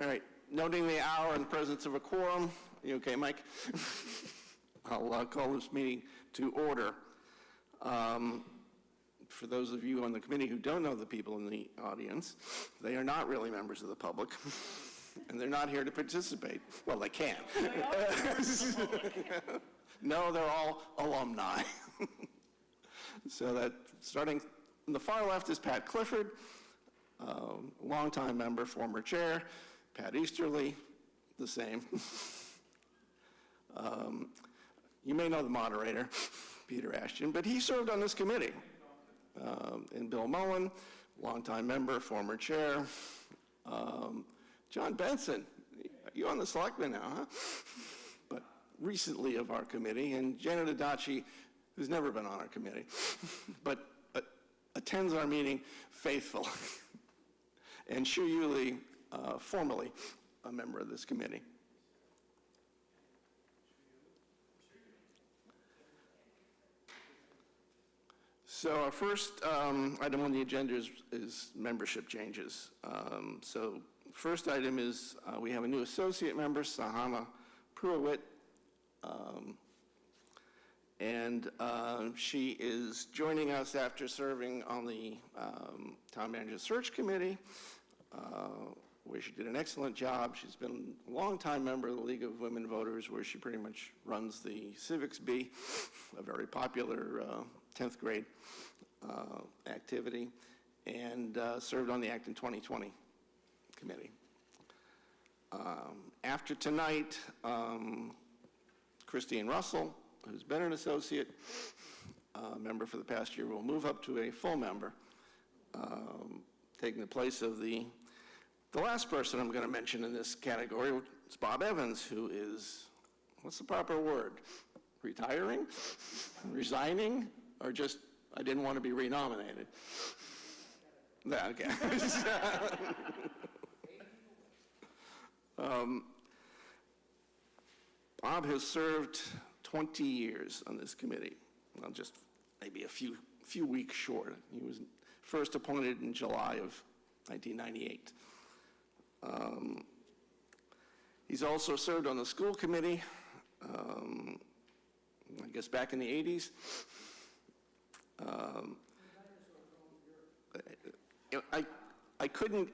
All right, noting the hour and the presence of a quorum, you okay, Mike? I'll call this meeting to order. For those of you on the committee who don't know the people in the audience, they are not really members of the public, and they're not here to participate. Well, they can. No, they're all alumni. So that, starting on the far left is Pat Clifford, longtime member, former chair. Pat Easterly, the same. You may know the moderator, Peter Ashton, but he served on this committee. And Bill Mullen, longtime member, former chair. John Benson, you're on the selectmen now, huh? But recently of our committee, and Janet Adachi, who's never been on our committee, but attends our meeting faithfully. And Shu Yuli, formerly a member of this committee. So our first item on the agenda is membership changes. So first item is we have a new associate member, Sahana Pruitt, and she is joining us after serving on the Town Manager Search Committee, where she did an excellent job. She's been a long-time member of the League of Women Voters, where she pretty much runs the Civics Bee, a very popular 10th grade activity, and served on the Acton 2020 committee. After tonight, Christine Russell, who's been an associate member for the past year, will move up to a full member, taking the place of the last person I'm going to mention in this category. Is Bob Evans, who is, what's the proper word? Retiring? Resigning? Or just, I didn't want to be renominated? Okay. Bob has served 20 years on this committee. Well, just maybe a few weeks short. He was first appointed in July of 1998. He's also served on the school committee, I guess back in the 80s. I couldn't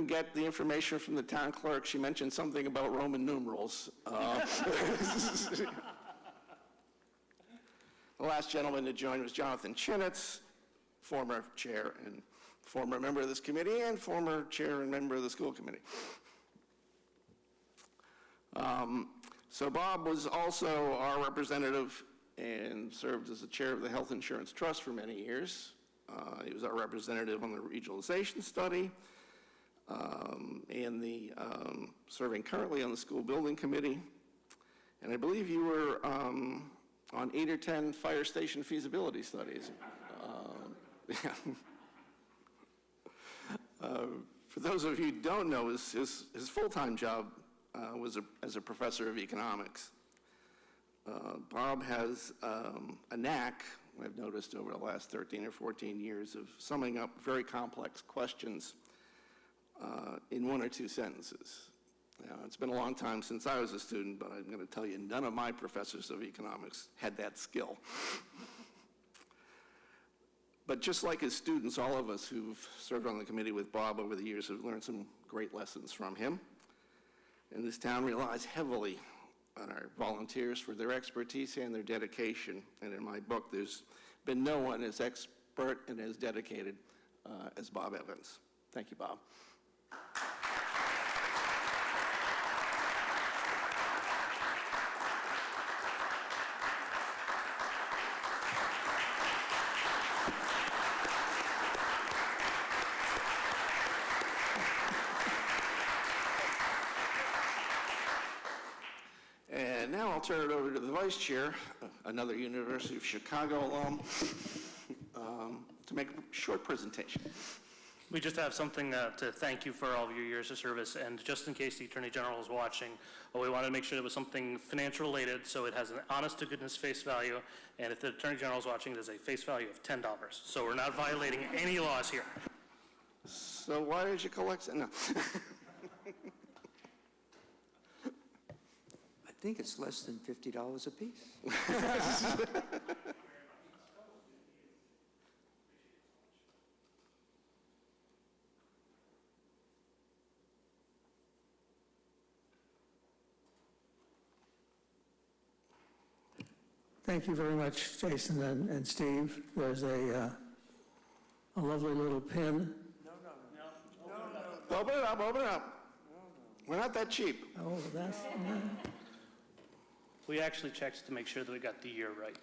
get the information from the town clerk. She mentioned something about Roman numerals. The last gentleman to join was Jonathan Chinitz, former chair and former member of this committee and former chair and member of the school committee. So Bob was also our representative and served as the chair of the Health Insurance Trust for many years. He was our representative on the regionalization study and the serving currently on the school building committee. And I believe you were on 8 or 10 fire station feasibility studies. For those of you who don't know, his full-time job was as a professor of economics. Bob has a knack, I've noticed over the last 13 or 14 years, of summing up very complex questions in 1 or 2 sentences. It's been a long time since I was a student, but I'm going to tell you, none of my professors of economics had that skill. But just like his students, all of us who've served on the committee with Bob over the years have learned some great lessons from him. And this town relies heavily on our volunteers for their expertise and their dedication. And in my book, there's been no one as expert and as dedicated as Bob Evans. Thank you, Bob. And now I'll turn it over to the vice chair, another University of Chicago alum, to make a short presentation. We just have something to thank you for all of your years of service, and just in case the Attorney General is watching, we wanted to make sure it was something financial related, so it has an honest to goodness face value, and if the Attorney General is watching, there's a face value of $10. So we're not violating any laws here. So why did you collect it? No. I think it's less than $50 a piece. Thank you very much, Jason and Steve. There's a lovely little pin. Open it up, open it up. We're not that cheap. Oh, that's, We actually checked to make sure that we got the year right.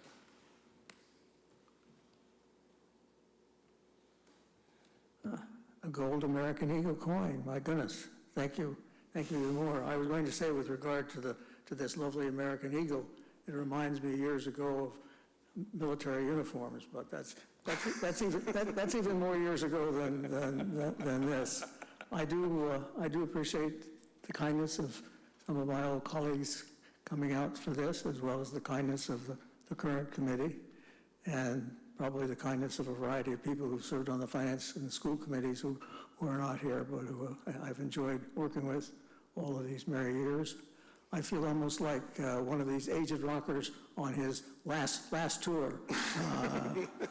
a gold American Eagle coin. My goodness. Thank you. Thank you more. I was going to say with regard to this lovely American Eagle, it reminds me years ago of military uniforms, but that's even more years ago than this. I do appreciate the kindness of some of my old colleagues coming out for this, as well as the kindness of the current committee, and probably the kindness of a variety of people who served on the finance and school committees who are not here, but who I've enjoyed working with all of these merry years. I feel almost like one of these aged rockers on his last tour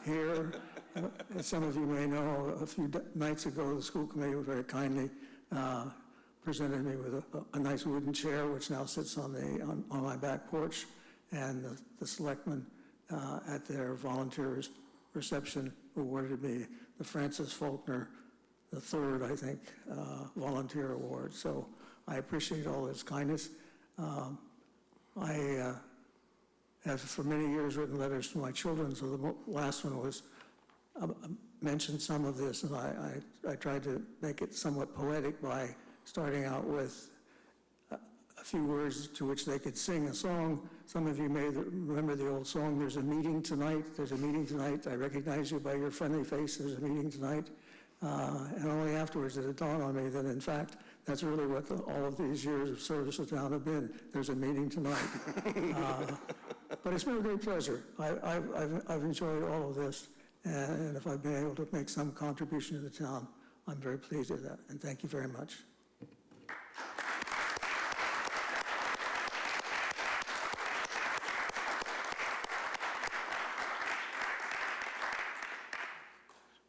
here. As some of you may know, a few nights ago, the school committee very kindly presented me with a nice wooden chair, which now sits on my back porch, and the selectmen at their volunteers reception awarded me the Francis Faulkner III, I think, volunteer award. So I appreciate all his kindness. I have for many years written letters to my children, so the last one was mentioned some of this, and I tried to make it somewhat poetic by starting out with a few words to which they could sing a song. Some of you may remember the old song, "There's a meeting tonight, there's a meeting tonight, I recognize you by your friendly face, there's a meeting tonight." And only afterwards did it dawn on me that, in fact, that's really what all of these years of service to town have been. There's a meeting tonight. But it's been a great pleasure. I've enjoyed all of this, and if I've been able to make some contribution to the town, I'm very pleased with that, and thank you very much.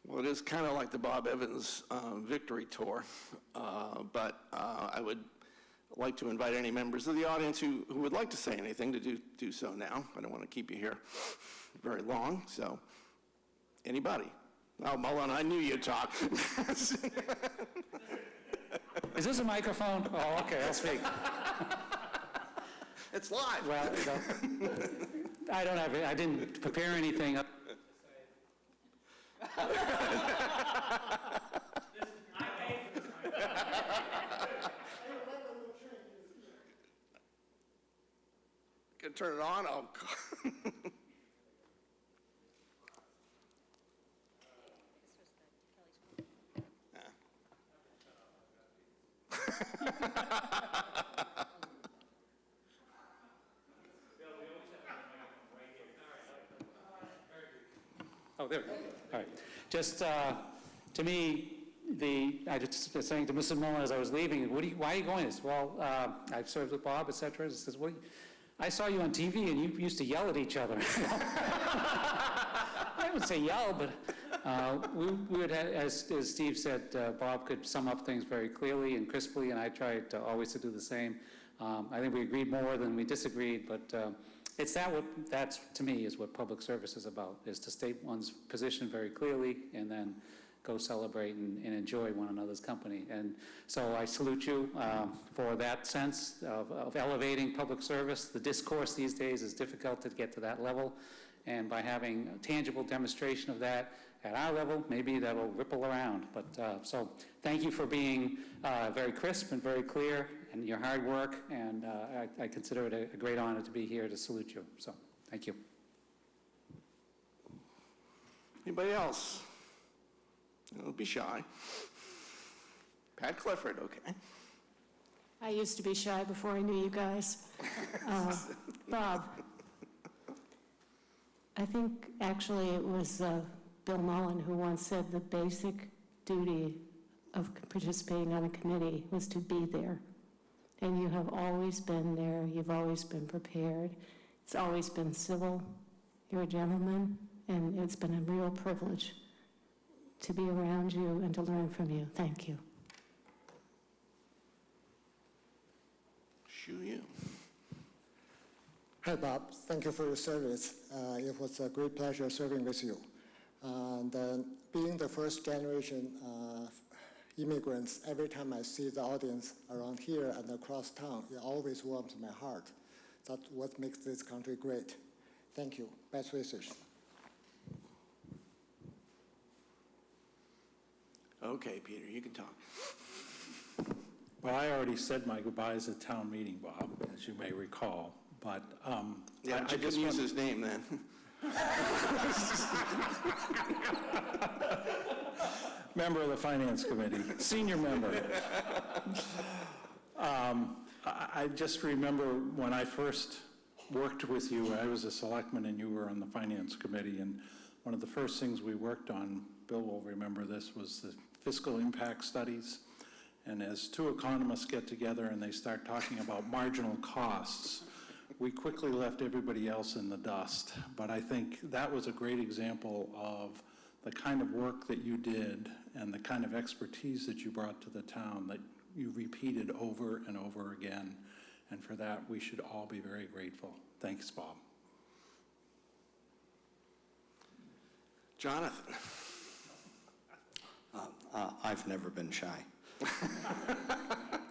Well, it is kind of like the Bob Evans victory tour, but I would like to invite any members of the audience who would like to say anything to do so now. I don't want to keep you here very long, so anybody? Oh, Mullen, I knew you'd talk. Is this a microphone? Oh, okay, I'll speak. It's live. Well, I didn't prepare anything. Can turn it on? Oh, God. Oh, there we go. All right. Just to me, I just was saying to Mrs. Mullen as I was leaving, why are you going this? Well, I've served with Bob, et cetera. He says, well, I saw you on TV and you used to yell at each other. I would say yell, but we would, as Steve said, Bob could sum up things very clearly and crisply, and I tried always to do the same. I think we agreed more than we disagreed, but it's that's, to me, is what public service is about, is to state one's position very clearly and then go celebrate and enjoy one another's company. And so I salute you for that sense of elevating public service. The discourse these days is difficult to get to that level, and by having a tangible demonstration of that at our level, maybe that'll ripple around. But so thank you for being very crisp and very clear, and your hard work, and I consider it a great honor to be here to salute you. So thank you. Anybody else? Don't be shy. Pat Clifford, okay. I used to be shy before I knew you guys. Bob, I think actually it was Bill Mullen who once said the basic duty of participating on a committee was to be there. And you have always been there. You've always been prepared. It's always been civil. You're a gentleman, and it's been a real privilege to be around you and to learn from you. Thank you. Shoo you. Hi, Bob. Thank you for your service. It was a great pleasure serving with you. And being the first generation immigrants, every time I see the audience around here and across town, it always warms my heart. That's what makes this country great. Thank you. Best wishes. Okay, Peter, you can talk. Well, I already said my goodbyes at town meeting, Bob, as you may recall, but Yeah, I couldn't use his name then. member of the Finance Committee, senior member. I just remember when I first worked with you, I was a selectman and you were on the Finance Committee, and one of the first things we worked on, Bill will remember this, was the fiscal impact studies. And as two economists get together and they start talking about marginal costs, we quickly left everybody else in the dust. But I think that was a great example of the kind of work that you did and the kind of expertise that you brought to the town that you repeated over and over again. And for that, we should all be very grateful. Thanks, Bob. Jonathan. I've never been shy.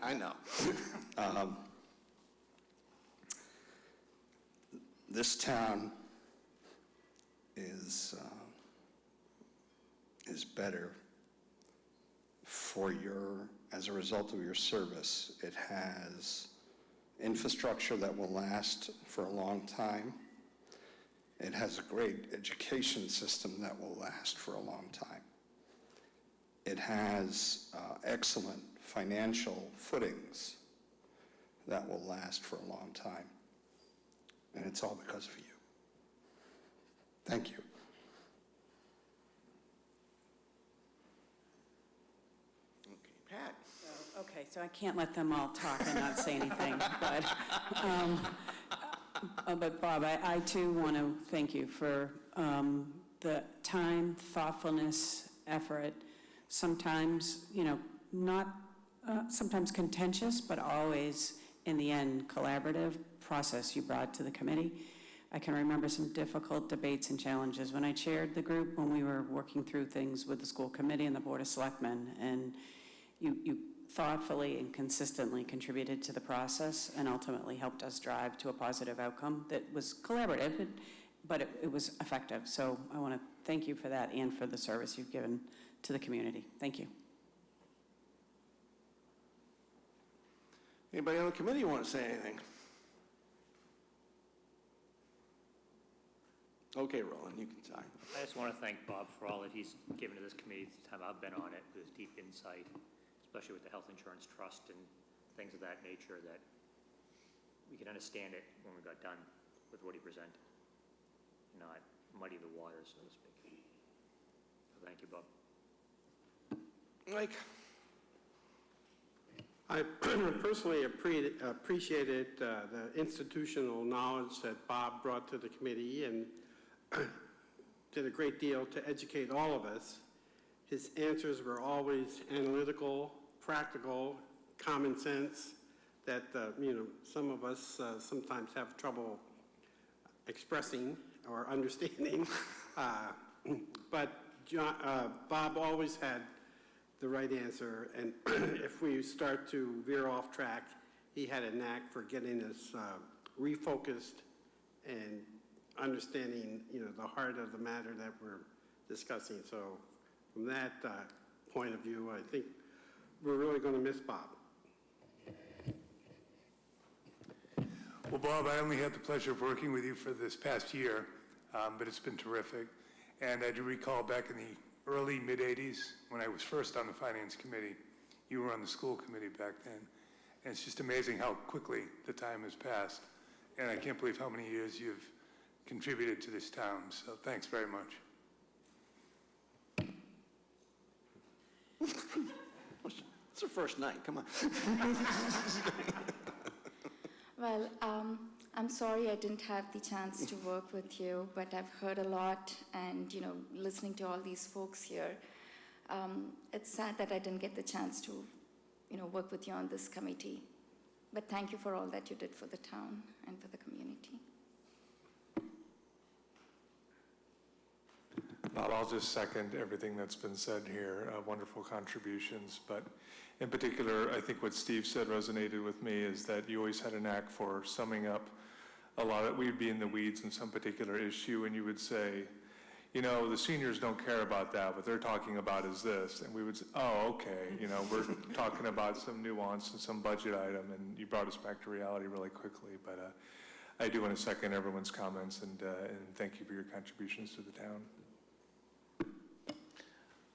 I know. This town is better as a result of your service. It has infrastructure that will last for a long time. It has a great education system that will last for a long time. It has excellent financial footings that will last for a long time. And it's all because of you. Thank you. Okay, Pat. Okay, so I can't let them all talk and not say anything, but Bob, I too want to thank you for the time, thoughtfulness, effort, sometimes, not sometimes contentious, but always, in the end, collaborative process you brought to the committee. I can remember some difficult debates and challenges when I chaired the group when we were working through things with the school committee and the Board of Selectmen, and you thoughtfully and consistently contributed to the process and ultimately helped us drive to a positive outcome that was collaborative, but it was effective. So I want to thank you for that and for the service you've given to the community. Thank you. Anybody on the committee want to say anything? Okay, Roland, you can talk. I just want to thank Bob for all that he's given to this committee the time I've been on it, with his deep insight, especially with the health insurance trust and things of that nature, that we could understand it when we got done with what he presented, not muddy the waters, so to speak. So thank you, Bob. Mike? I personally appreciated the institutional knowledge that Bob brought to the committee and did a great deal to educate all of us. His answers were always analytical, practical, common sense that some of us sometimes have trouble expressing or understanding. But Bob always had the right answer, and if we start to veer off track, he had a knack for getting us refocused and understanding, the heart of the matter that we're discussing. So from that point of view, I think we're really going to miss Bob. Well, Bob, I only had the pleasure of working with you for this past year, but it's been terrific. And I do recall back in the early, mid-'80s, when I was first on the Finance Committee, you were on the school committee back then. And it's just amazing how quickly the time has passed. And I can't believe how many years you've contributed to this town. So thanks very much. It's her first night, come on. Well, I'm sorry I didn't have the chance to work with you, but I've heard a lot, and listening to all these folks here, it's sad that I didn't get the chance to, work with you on this committee. But thank you for all that you did for the town and for the community. Bob, I'll just second everything that's been said here, wonderful contributions, but in particular, I think what Steve said resonated with me is that you always had a knack for summing up a lot of, we'd be in the weeds in some particular issue, and you would say, the seniors don't care about that, what they're talking about is this, and we would say, oh, okay, we're talking about some nuance and some budget item, and you brought us back to reality really quickly, but I do want to second everyone's comments, and thank you for your contributions to the town.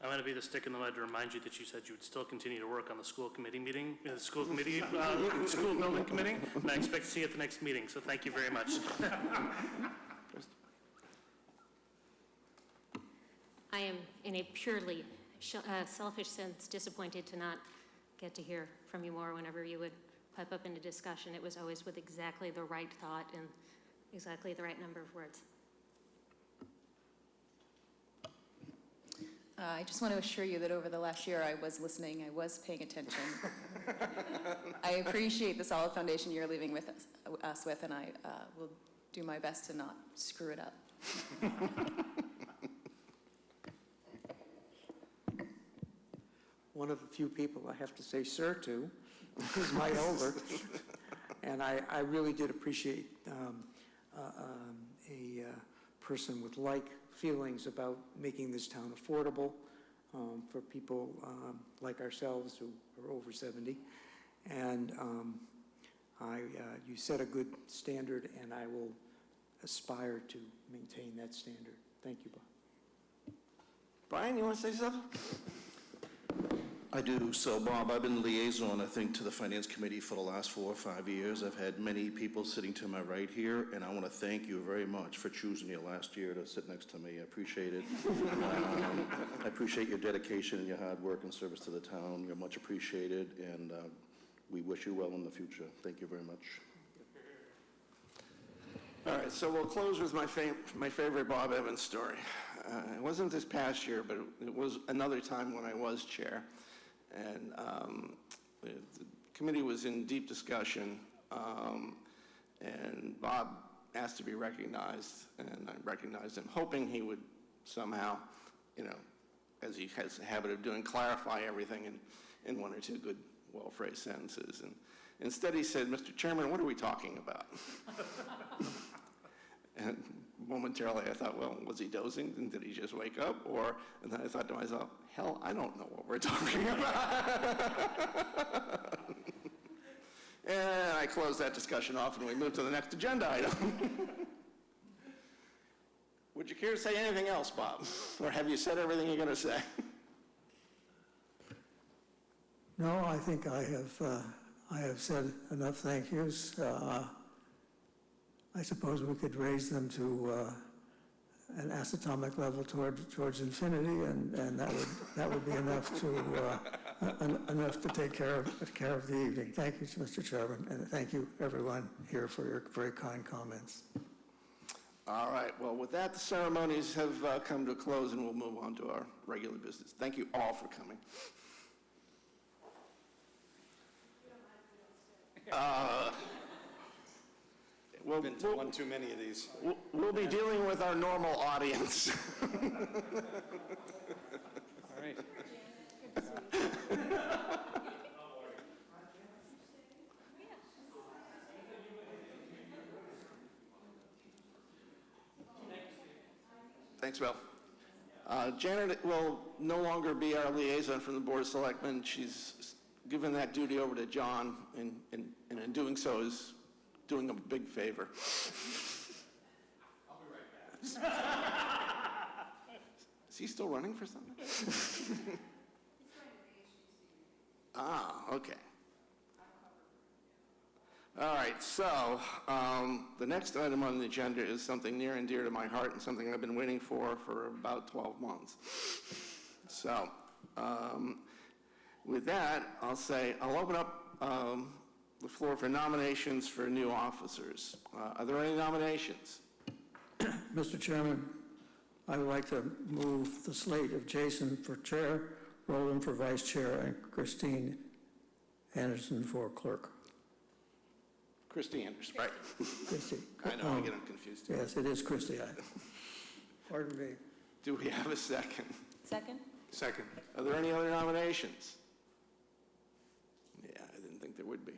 I'm going to be the stick in the mud to remind you that you said you would still continue to work on the school committee meeting, school building committee, and I expect to see you at the next meeting, so thank you very much. I am, in a purely selfish sense, disappointed to not get to hear from you more whenever you would pipe up into discussion. It was always with exactly the right thought and exactly the right number of words. I just want to assure you that over the last year I was listening, I was paying attention. I appreciate the solid foundation you're leaving with us with, and I will do my best to not screw it up. One of the few people I have to say sir to is my elder. And I really did appreciate a person with like feelings about making this town affordable for people like ourselves who are over 70. And you set a good standard, and I will aspire to maintain that standard. Thank you, Bob. Brian, you want to say something? I do. So, Bob, I've been liaison, I think, to the Finance Committee for the last 4 or 5 years. I've had many people sitting to my right here, and I want to thank you very much for choosing you last year to sit next to me. I appreciate it. I appreciate your dedication and your hard work and service to the town. You're much appreciated, and we wish you well in the future. Thank you very much. All right, so we'll close with my favorite Bob Evans story. It wasn't this past year, but it was another time when I was chair. And the committee was in deep discussion, and Bob asked to be recognized, and I recognized him, hoping he would somehow, as he has a habit of doing, clarify everything in 1 or 2 good, well-phrased sentences. And instead he said, "Mr. Chairman, what are we talking about?" And momentarily I thought, well, was he dozing? And did he just wake up? And then I thought to myself, hell, I don't know what we're talking about. And I closed that discussion off, and we moved to the next agenda item. Would you care to say anything else, Bob? Or have you said everything you're going to say? No, I think I have said enough thank yous. I suppose we could raise them to an astronomic level towards infinity, and that would be enough to take care of the evening. Thank you, Mr. Chairman, and thank you everyone here for your very kind comments. All right. Well, with that, the ceremonies have come to a close, and we'll move on to our regular business. Thank you all for coming. Been to one too many of these. We'll be dealing with our normal audience. All right. Thanks, Bill. Janet will no longer be our liaison from the Board of Selectmen. She's given that duty over to John, and in doing so is doing him a big favor. I'll be right back. Is he still running for something? Okay. All right, so the next item on the agenda is something near and dear to my heart and something I've been waiting for about 12 months. So, With that, I'll open up the floor for nominations for new officers. Are there any nominations? Mr. Chairman, I would like to move the slate of Jason for chair, Roland for vice chair, and Christine Anderson for clerk. Christy Anderson, right? Christie. I know, I get them confused. Yes, it is Christie. Pardon me. Do we have a second? Second? Second. Are there any other nominations? Yeah, I didn't think there would be.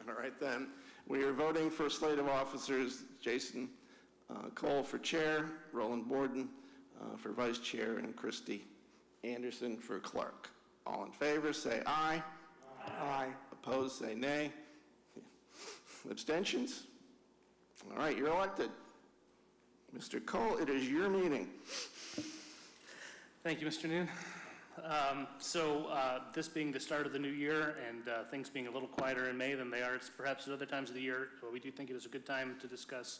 All right, then. We are voting for a slate of officers: Jason Cole for chair, Roland Borden for vice chair, and Christy Anderson for clerk. All in favor, say aye. Aye. Opposed, say nay. Abstentions? All right, you're elected. Mr. Cole, it is your meeting. Thank you, Mr. Noon. This being the start of the new year and things being a little quieter in May than they are perhaps at other times of the year, we do think it is a good time to discuss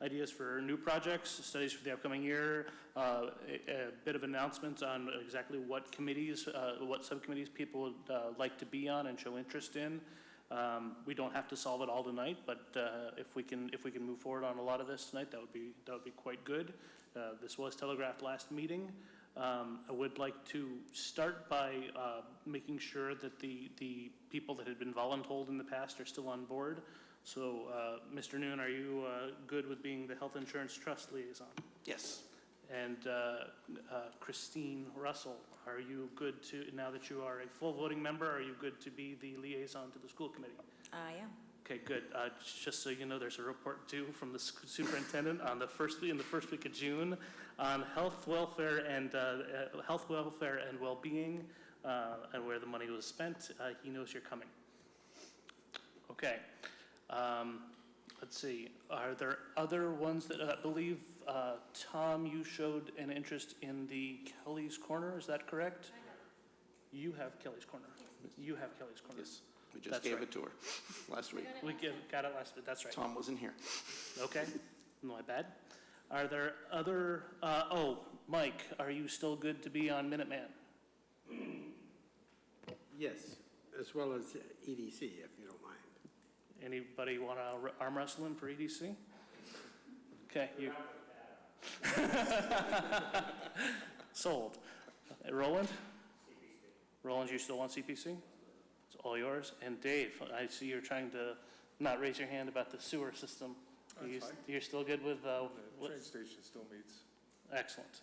ideas for new projects, studies for the upcoming year, a bit of announcements on exactly what committees, what subcommittees people would like to be on and show interest in. We don't have to solve it all tonight, but if we can move forward on a lot of this tonight, that would be quite good. This was telegraphed last meeting. I would like to start by making sure that the people that had been voluntold in the past are still on board. So, Mr. Noon, are you good with being the Health Insurance Trust Liaison? Yes. And Christine Russell, are you good to, now that you are a full voting member, are you good to be the liaison to the school committee? I am. Okay, good. Just so you know, there's a report due from the superintendent on the first week of June on health, welfare, and well-being, and where the money was spent. He knows you're coming. Okay. Let's see. Are there other ones that I believe, Tom, you showed an interest in the Kelly's Corner? Is that correct? You have Kelly's Corner. Yes. You have Kelly's Corner. Yes. We just gave it to her last week. Got it last week. That's right. Tom wasn't here. Okay. My bad. Are there other? Mike, are you still good to be on Minuteman? Yes, as well as EDC, if you don't mind. Anybody want to arm wrestle him for EDC? Okay, you. Sold. Roland? Roland, you still want CPC? It's all yours. And Dave, I see you're trying to not raise your hand about the sewer system. You're still good with? The train station still meets. Excellent.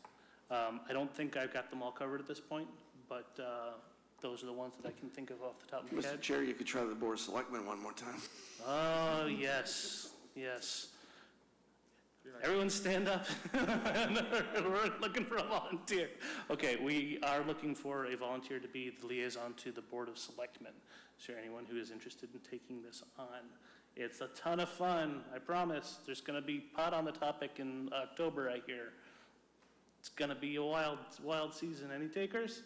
I don't think I've got them all covered at this point, but those are the ones that I can think of off the top of my head. Mr. Chair, you could try the Board of Selectmen one more time. Oh, yes, yes. Everyone stand up. We're looking for a volunteer. Okay, we are looking for a volunteer to be the liaison to the Board of Selectmen. Is there anyone who is interested in taking this on? It's a ton of fun, I promise. There's going to be pot on the topic in October, I hear. It's going to be a wild season. Any takers?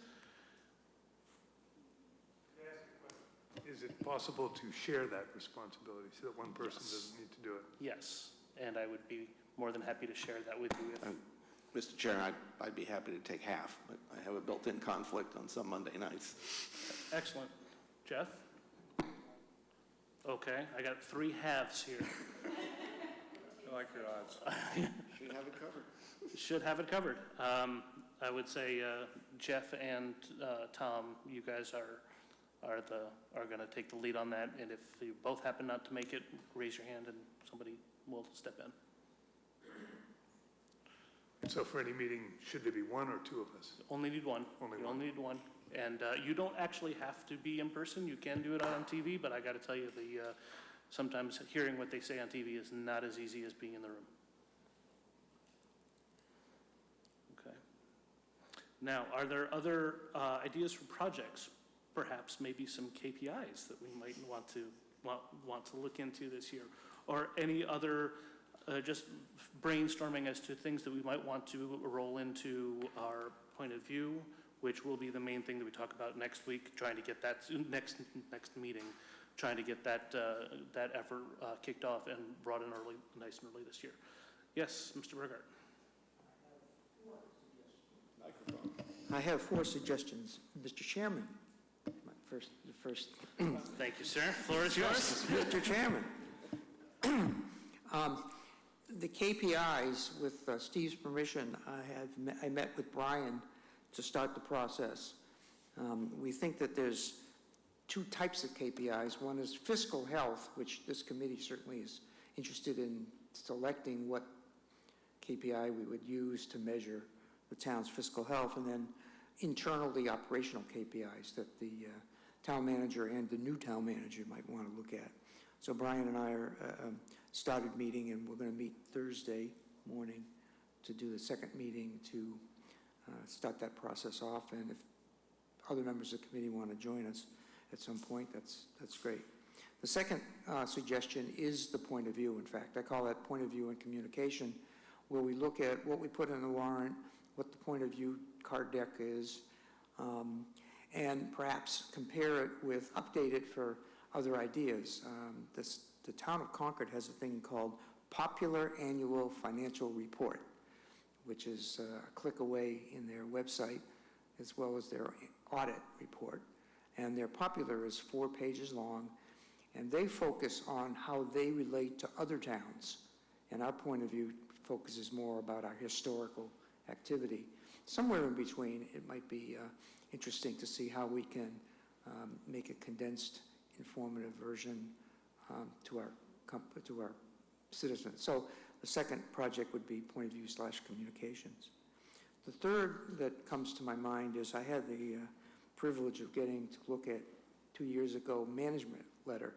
Is it possible to share that responsibility so that one person doesn't need to do it? Yes, and I would be more than happy to share that with you. Mr. Chair, I'd be happy to take half, but I have a built-in conflict on some Monday nights. Excellent. Jeff? Okay, I got 3 halves here. I like your odds. Should have it covered. Should have it covered. I would say Jeff and Tom, you guys are going to take the lead on that, and if you both happen not to make it, raise your hand and somebody will step in. So for any meeting, should there be one or two of us? Only need one. Only need one. And you don't actually have to be in person. You can do it on TV, but I got to tell you, sometimes hearing what they say on TV is not as easy as being in the room. Okay. Now, are there other ideas for projects? Perhaps maybe some KPIs that we might want to look into this year, or any other just brainstorming as to things that we might want to roll into our point of view, which will be the main thing that we talk about next week, trying to get that next meeting, trying to get that effort kicked off and brought in nice and early this year. Yes, Mr. Burgart. Microphone. I have 4 suggestions. Mr. Chairman, the first. Thank you, sir. Floor is yours. Mr. Chairman. The KPIs, with Steve's permission, I met with Brian to start the process. We think that there's 2 types of KPIs. One is fiscal health, which this committee certainly is interested in selecting what KPI we would use to measure the town's fiscal health, and then internally operational KPIs that the town manager and the new town manager might want to look at. So Brian and I are started meeting, and we're going to meet Thursday morning to do the second meeting to start that process off. And if other members of the committee want to join us at some point, that's great. The second suggestion is the point of view. In fact, I call that point of view and communication, where we look at what we put in the warrant, what the point of view card deck is, and perhaps compare it with, update it for other ideas. The town of Concord has a thing called Popular Annual Financial Report, which is a click away in their website, as well as their audit report. And their popular is 4 pages long, and they focus on how they relate to other towns. And our point of view focuses more about our historical activity. Somewhere in between, it might be interesting to see how we can make a condensed, informative version to our citizens. So the second project would be point of view / communications. The third that comes to my mind is I had the privilege of getting to look at 2 years ago management letter.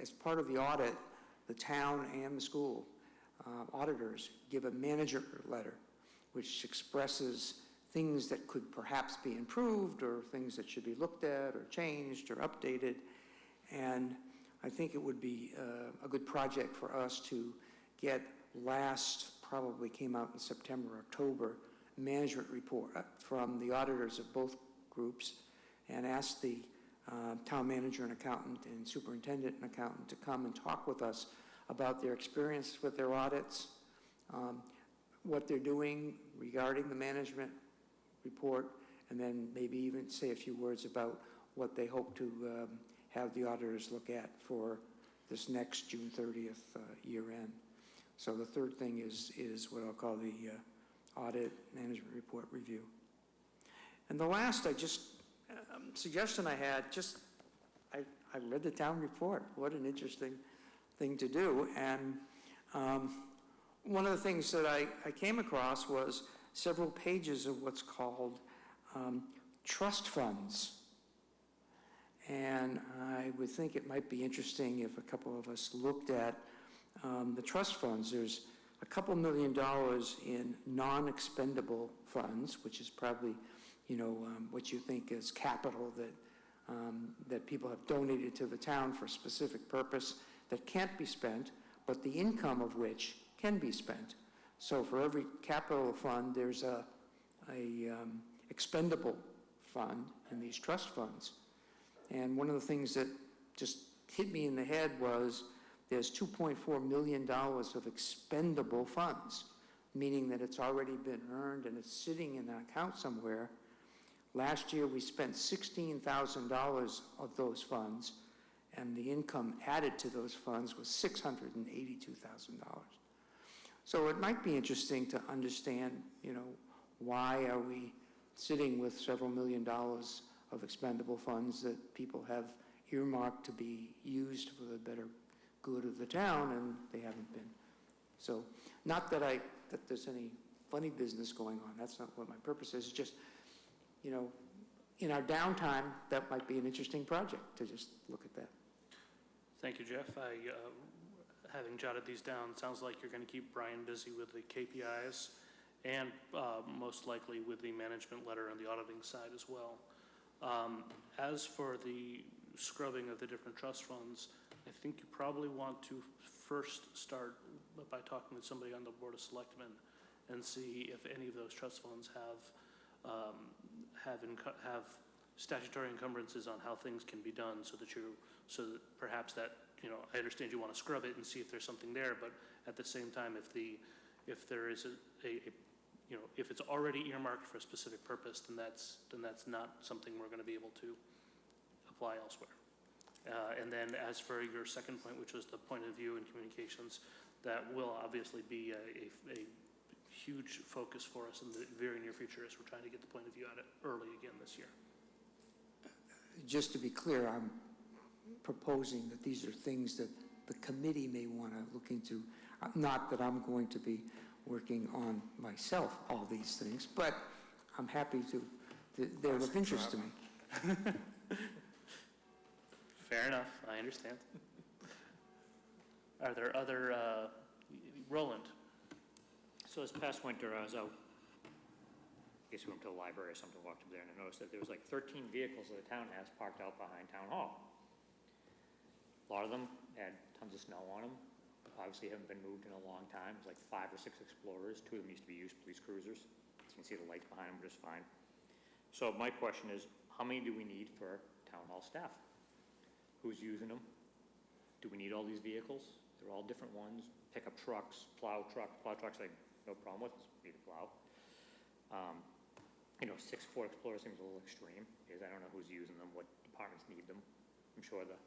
As part of the audit, the town and the school auditors give a manager letter which expresses things that could perhaps be improved or things that should be looked at or changed or updated. And I think it would be a good project for us to get probably came out in September, October, management report from the auditors of both groups, and ask the town manager and accountant and superintendent and accountant to come and talk with us about their experience with their audits, what they're doing regarding the management report, and then maybe even say a few words about what they hope to have the auditors look at for this next June 30th year end. So the third thing is what I'll call the audit management report review. And the last suggestion I had, I read the town report. What an interesting thing to do. And one of the things that I came across was several pages of what's called trust funds. And I would think it might be interesting if a couple of us looked at the trust funds. There's a couple $1 million in non-expendable funds, which is probably, what you think is capital that people have donated to the town for a specific purpose that can't be spent, but the income of which can be spent. So for every capital fund, there's a expendable fund in these trust funds. And one of the things that just hit me in the head was there's $2.4 million of expendable funds, meaning that it's already been earned and it's sitting in an account somewhere. Last year, we spent $16,000 of those funds, and the income added to those funds was $682,000. So it might be interesting to understand, why are we sitting with several $1 million of expendable funds that people have earmarked to be used for the better good of the town, and they haven't been. So not that there's any funny business going on. That's not what my purpose is. It's just, in our downtime, that might be an interesting project to just look at that. Thank you, Jeff. Having jotted these down, it sounds like you're going to keep Brian busy with the KPIs and most likely with the management letter and the auditing side as well. As for the scrubbing of the different trust funds, I think you probably want to first start by talking with somebody on the Board of Selectmen and see if any of those trust funds have statutory encumbrances on how things can be done, so that perhaps that, I understand you want to scrub it and see if there's something there, but at the same time, if there is a if it's already earmarked for a specific purpose, then that's not something we're going to be able to apply elsewhere. And then as for your second point, which was the point of view and communications, that will obviously be a huge focus for us in the very near future as we're trying to get the point of view out early again this year. Just to be clear, I'm proposing that these are things that the committee may want to look into. Not that I'm going to be working on myself all these things, but I'm happy they're of interest to me. Fair enough, I understand. Are there other, Roland? So this past winter, I was out, I guess we went to the library or something, walked up there, and I noticed that there was like 13 vehicles that the town has parked out behind Town Hall. A lot of them had tons of snow on them. Obviously haven't been moved in a long time. It's like 5 or 6 Explorers. 2 of them used to be used police cruisers. You can see the light behind them just fine. So my question is, how many do we need for Town Hall staff? Who's using them? Do we need all these vehicles? They're all different ones. Pickup trucks, plow trucks, I have no problem with, need a plow. 6 Ford Explorers seems a little extreme, because I don't know who's using them, what departments need them. I'm sure the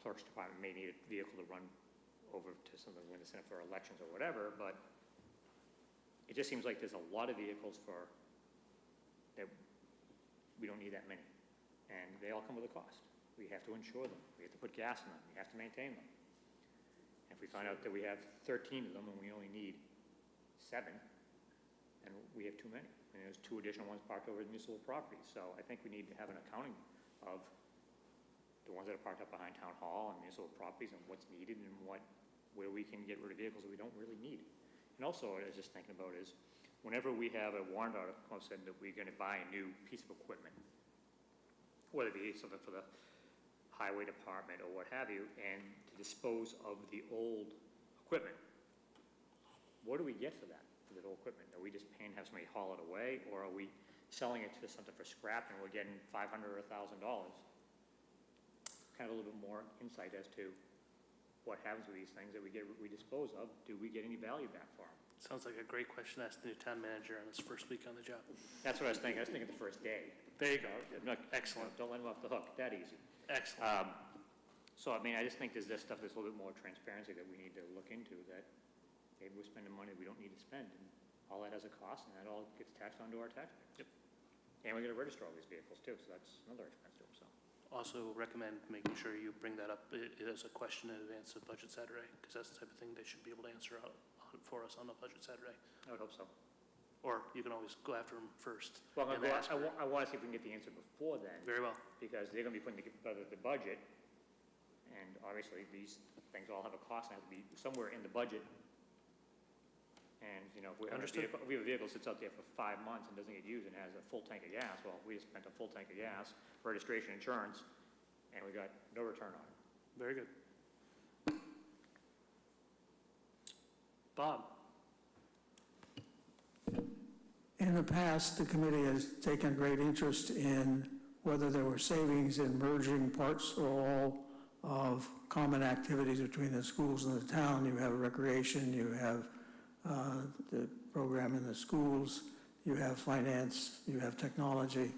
clerk's department may need a vehicle to run over to something when it's in for elections or whatever, but it just seems like there's a lot of vehicles that we don't need that many. And they all come with a cost. We have to insure them. We have to put gas in them. We have to maintain them. And if we find out that we have 13 of them and we only need 7, then we have too many. And there's 2 additional ones parked over the municipal property. So I think we need to have an accounting of the ones that are parked up behind Town Hall and municipal properties and what's needed and where we can get rid of vehicles that we don't really need. And also, what I was just thinking about is, whenever we have a warrant article said that we're going to buy a new piece of equipment, whether it be something for the highway department or what have you, and to dispose of the old equipment, what do we get for that, for the old equipment? Are we just paying to have somebody haul it away, or are we selling it to something for scrap and we're getting $500 or $1,000? Kind of a little bit more insight as to what happens with these things that we dispose of. Do we get any value back for them? Sounds like a great question to ask the new town manager on his first week on the job. That's what I was thinking. I was thinking the first day. There you go. Excellent. Don't let him off the hook that easy. Excellent. So, I mean, I just think there's this stuff that's a little bit more transparency that we need to look into, that maybe we're spending money we don't need to spend, and all that has a cost, and that all gets taxed onto our taxpayers. Yep. And we got to register all these vehicles too, so that's another expense too, so. Also recommend making sure you bring that up as a question in advance of Budget Saturday, because that's the type of thing they should be able to answer out for us on the Budget Saturday. I would hope so. Or you can always go after them first. Well, and ask I want to see if we can get the answer before then. Very well. Because they're going to be putting together the budget, and obviously these things all have a cost and have to be somewhere in the budget. And, if we have a vehicle that sits out there for 5 months and doesn't get used and has a full tank of gas, well, we just spent a full tank of gas, registration, insurance, and we got no return on it. Very good. Bob? In the past, the committee has taken great interest in whether there were savings in merging parts or all of common activities between the schools and the town. You have recreation, you have the program in the schools, you have finance, you have technology.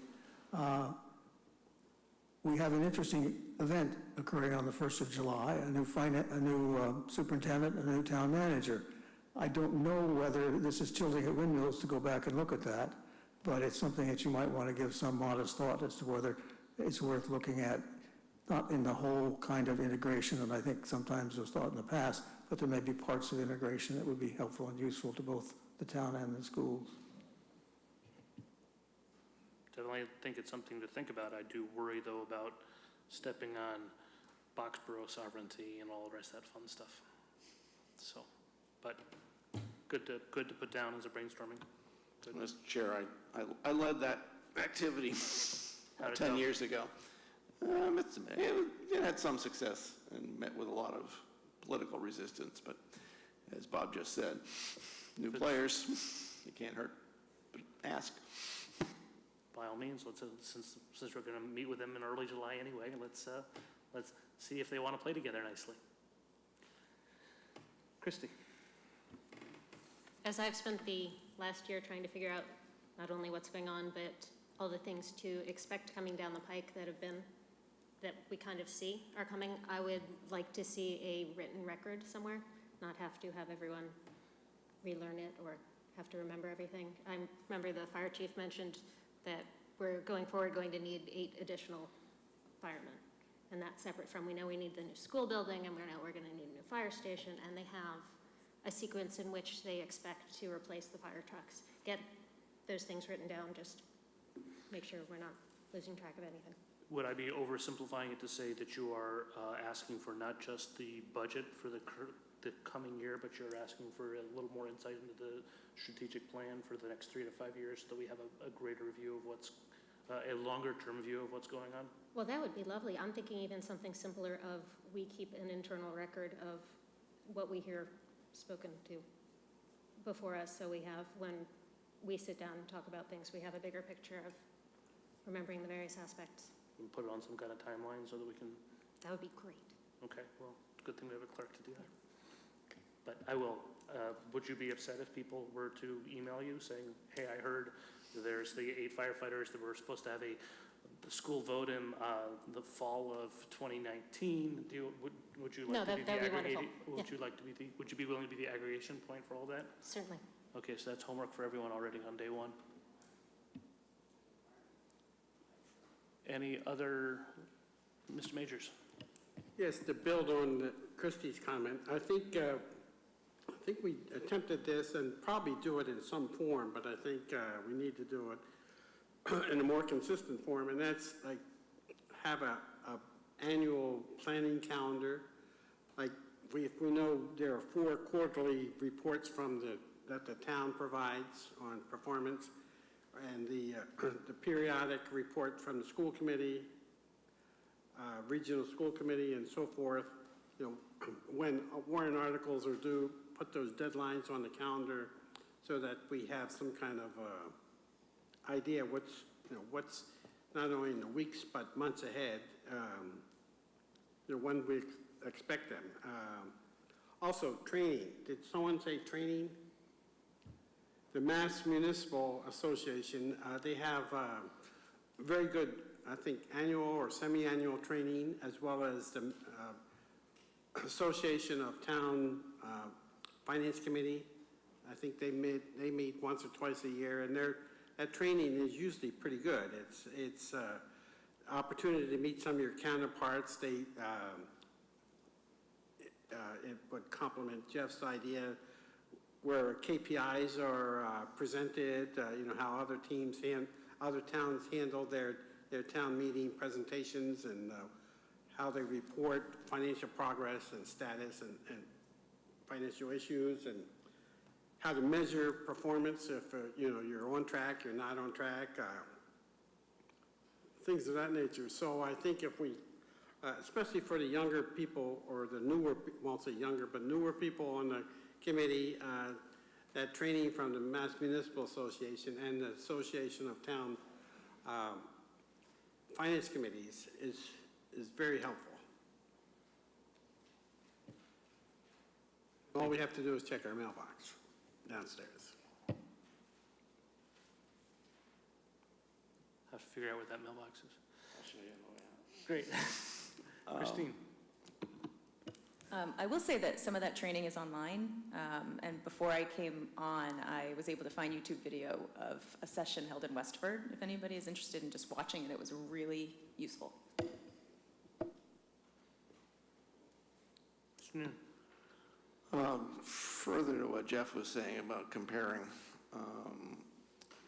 We have an interesting event occurring on the 1st of July, a new superintendent, a new town manager. I don't know whether this is tilting at windmills to go back and look at that, but it's something that you might want to give some modest thought as to whether it's worth looking at, not in the whole kind of integration that I think sometimes was thought in the past, but there may be parts of integration that would be helpful and useful to both the town and the schools. Definitely think it's something to think about. I do worry, though, about stepping on Boxborough sovereignty and all the rest of that fun stuff. So, but good to put down as a brainstorming. Good. Mr. Chair, I led that activity 10 years ago. It had some success and met with a lot of political resistance, but as Bob just said, new players, you can't hurt but ask. By all means, since we're going to meet with them in early July anyway, let's see if they want to play together nicely. Christy. As I've spent the last year trying to figure out not only what's going on, but all the things to expect coming down the pike that we kind of see are coming. I would like to see a written record somewhere, not have to have everyone relearn it or have to remember everything. I remember the fire chief mentioned that we're going forward going to need 8 additional firemen. And that's separate from, we know we need the new school building, and we know we're gonna need a new fire station, and they have a sequence in which they expect to replace the fire trucks. Get those things written down, just make sure we're not losing track of anything. Would I be oversimplifying it to say that you are asking for not just the budget for the coming year, but you're asking for a little more insight into the strategic plan for the next 3 to 5 years, so that we have a greater view of what's, a longer-term view of what's going on? Well, that would be lovely. I'm thinking even something simpler of, we keep an internal record of what we hear spoken to before us, so we have, when we sit down and talk about things, we have a bigger picture of remembering the various aspects. And put it on some kind of timeline so that we can... That would be great. Okay, well, good thing we have a clerk to do that. But I will, would you be upset if people were to email you saying, hey, I heard there's the 8 firefighters that were supposed to have a school vote in the fall of 2019? Would you like No, to be the that'd be wonderful. Would you like to be would you be willing to be the aggregation point for all that? Certainly. Okay, so that's homework for everyone already on day one. Any other, Mr. Majors? Yes, to build on Christie's comment, I think we attempted this and probably do it in some form, but I think we need to do it in a more consistent form, and that's like have a annual planning calendar. Like if we know there are 4 quarterly reports that the town provides on performance, and the periodic report from the school committee, regional school committee, and so forth. You know, when warrant articles are due, put those deadlines on the calendar so that we have some kind of idea what's not only in the weeks but months ahead. When we expect them. Also, training. Did someone say training? The Mass Municipal Association, they have very good, I think, annual or semi-annual training, as well as the Association of Town Finance Committee. I think they meet once or twice a year, and that training is usually pretty good. It's opportunity to meet some of your counterparts. It would complement Jeff's idea where KPIs are presented, how other towns handle their town meeting presentations, and how they report financial progress and status and financial issues, and how to measure performance if you're on track, you're not on track, things of that nature. So I think if we, especially for the younger people, or the newer, won't say younger, but newer people on the committee, that training from the Mass Municipal Association and the Association of Town Finance Committees is very helpful. All we have to do is check our mailbox downstairs. Have to figure out what that mailbox is. I'll show you on the way out. Great. Christine? I will say that some of that training is online, and before I came on, I was able to find YouTube video of a session held in Westford. If anybody is interested in just watching it, it was really useful. Further to what Jeff was saying about comparing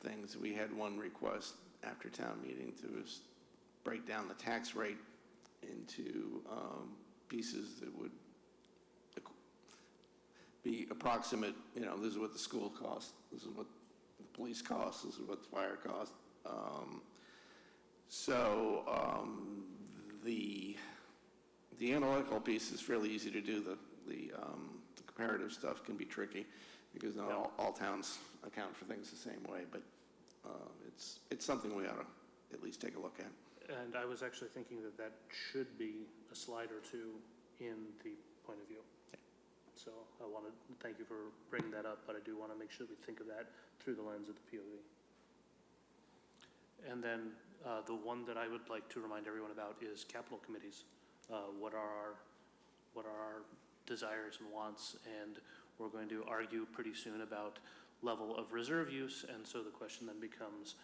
things, we had one request after town meeting to break down the tax rate into pieces that would be approximate. This is what the school costs, this is what the police costs, this is what the fire costs. The analytical piece is fairly easy to do. The comparative stuff can be tricky because not all towns account for things the same way, but it's something we ought to at least take a look at. And I was actually thinking that should be a slide or two in the point of view. So I want to thank you for bringing that up, but I do want to make sure we think of that through the lens of the POV. And then the one that I would like to remind everyone about is capital committees. What are our desires and wants? And we're going to argue pretty soon about level of reserve use, and so the question then becomes,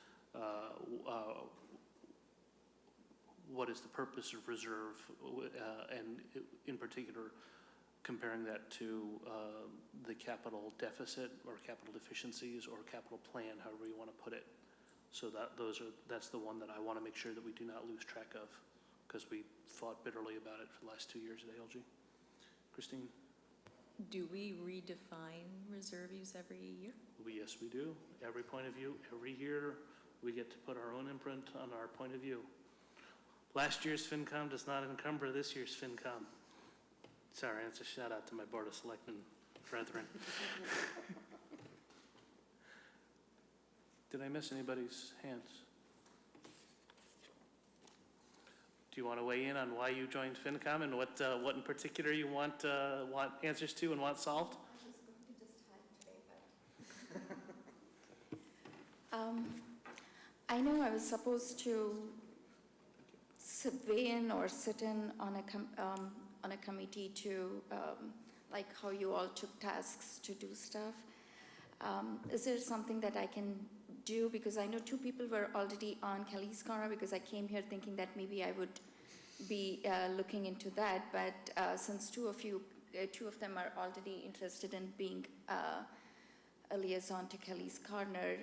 what is the purpose of reserve, and in particular, comparing that to the capital deficit or capital deficiencies or capital plan, however you want to put it. So that's the one that I want to make sure that we do not lose track of, because we fought bitterly about it for the last 2 years at ALG. Christine? Do we redefine reserve use every year? Yes, we do. Every point of view, every year, we get to put our own imprint on our point of view. Last year's FinCom does not encumber this year's FinCom. Sorry, that's a shout out to my Board of Selectmen brethren. Did I miss anybody's hands? Do you want to weigh in on why you joined FinCom and what in particular you want answers to and want solved? I was going to just hide today, but I know I was supposed to weigh in or sit in on a committee to like how you all took tasks to do stuff. Is there something that I can do? Because I know 2 people were already on Kelly's Corner, because I came here thinking that maybe I would be looking into that, but since two of them are already interested in being a liaison to Kelly's Corner,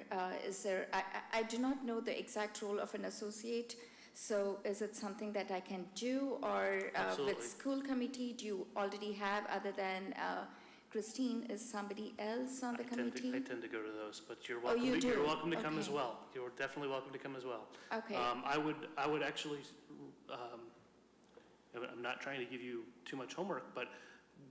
is there, I do not know the exact role of an associate, so is it something that I can do, or with school committee, do you already have, other than Christine, is somebody else on the committee? I tend to go to those, but you're welcome. You're welcome to come as well. You're definitely welcome to come as well. Okay. I would actually. I'm not trying to give you too much homework, but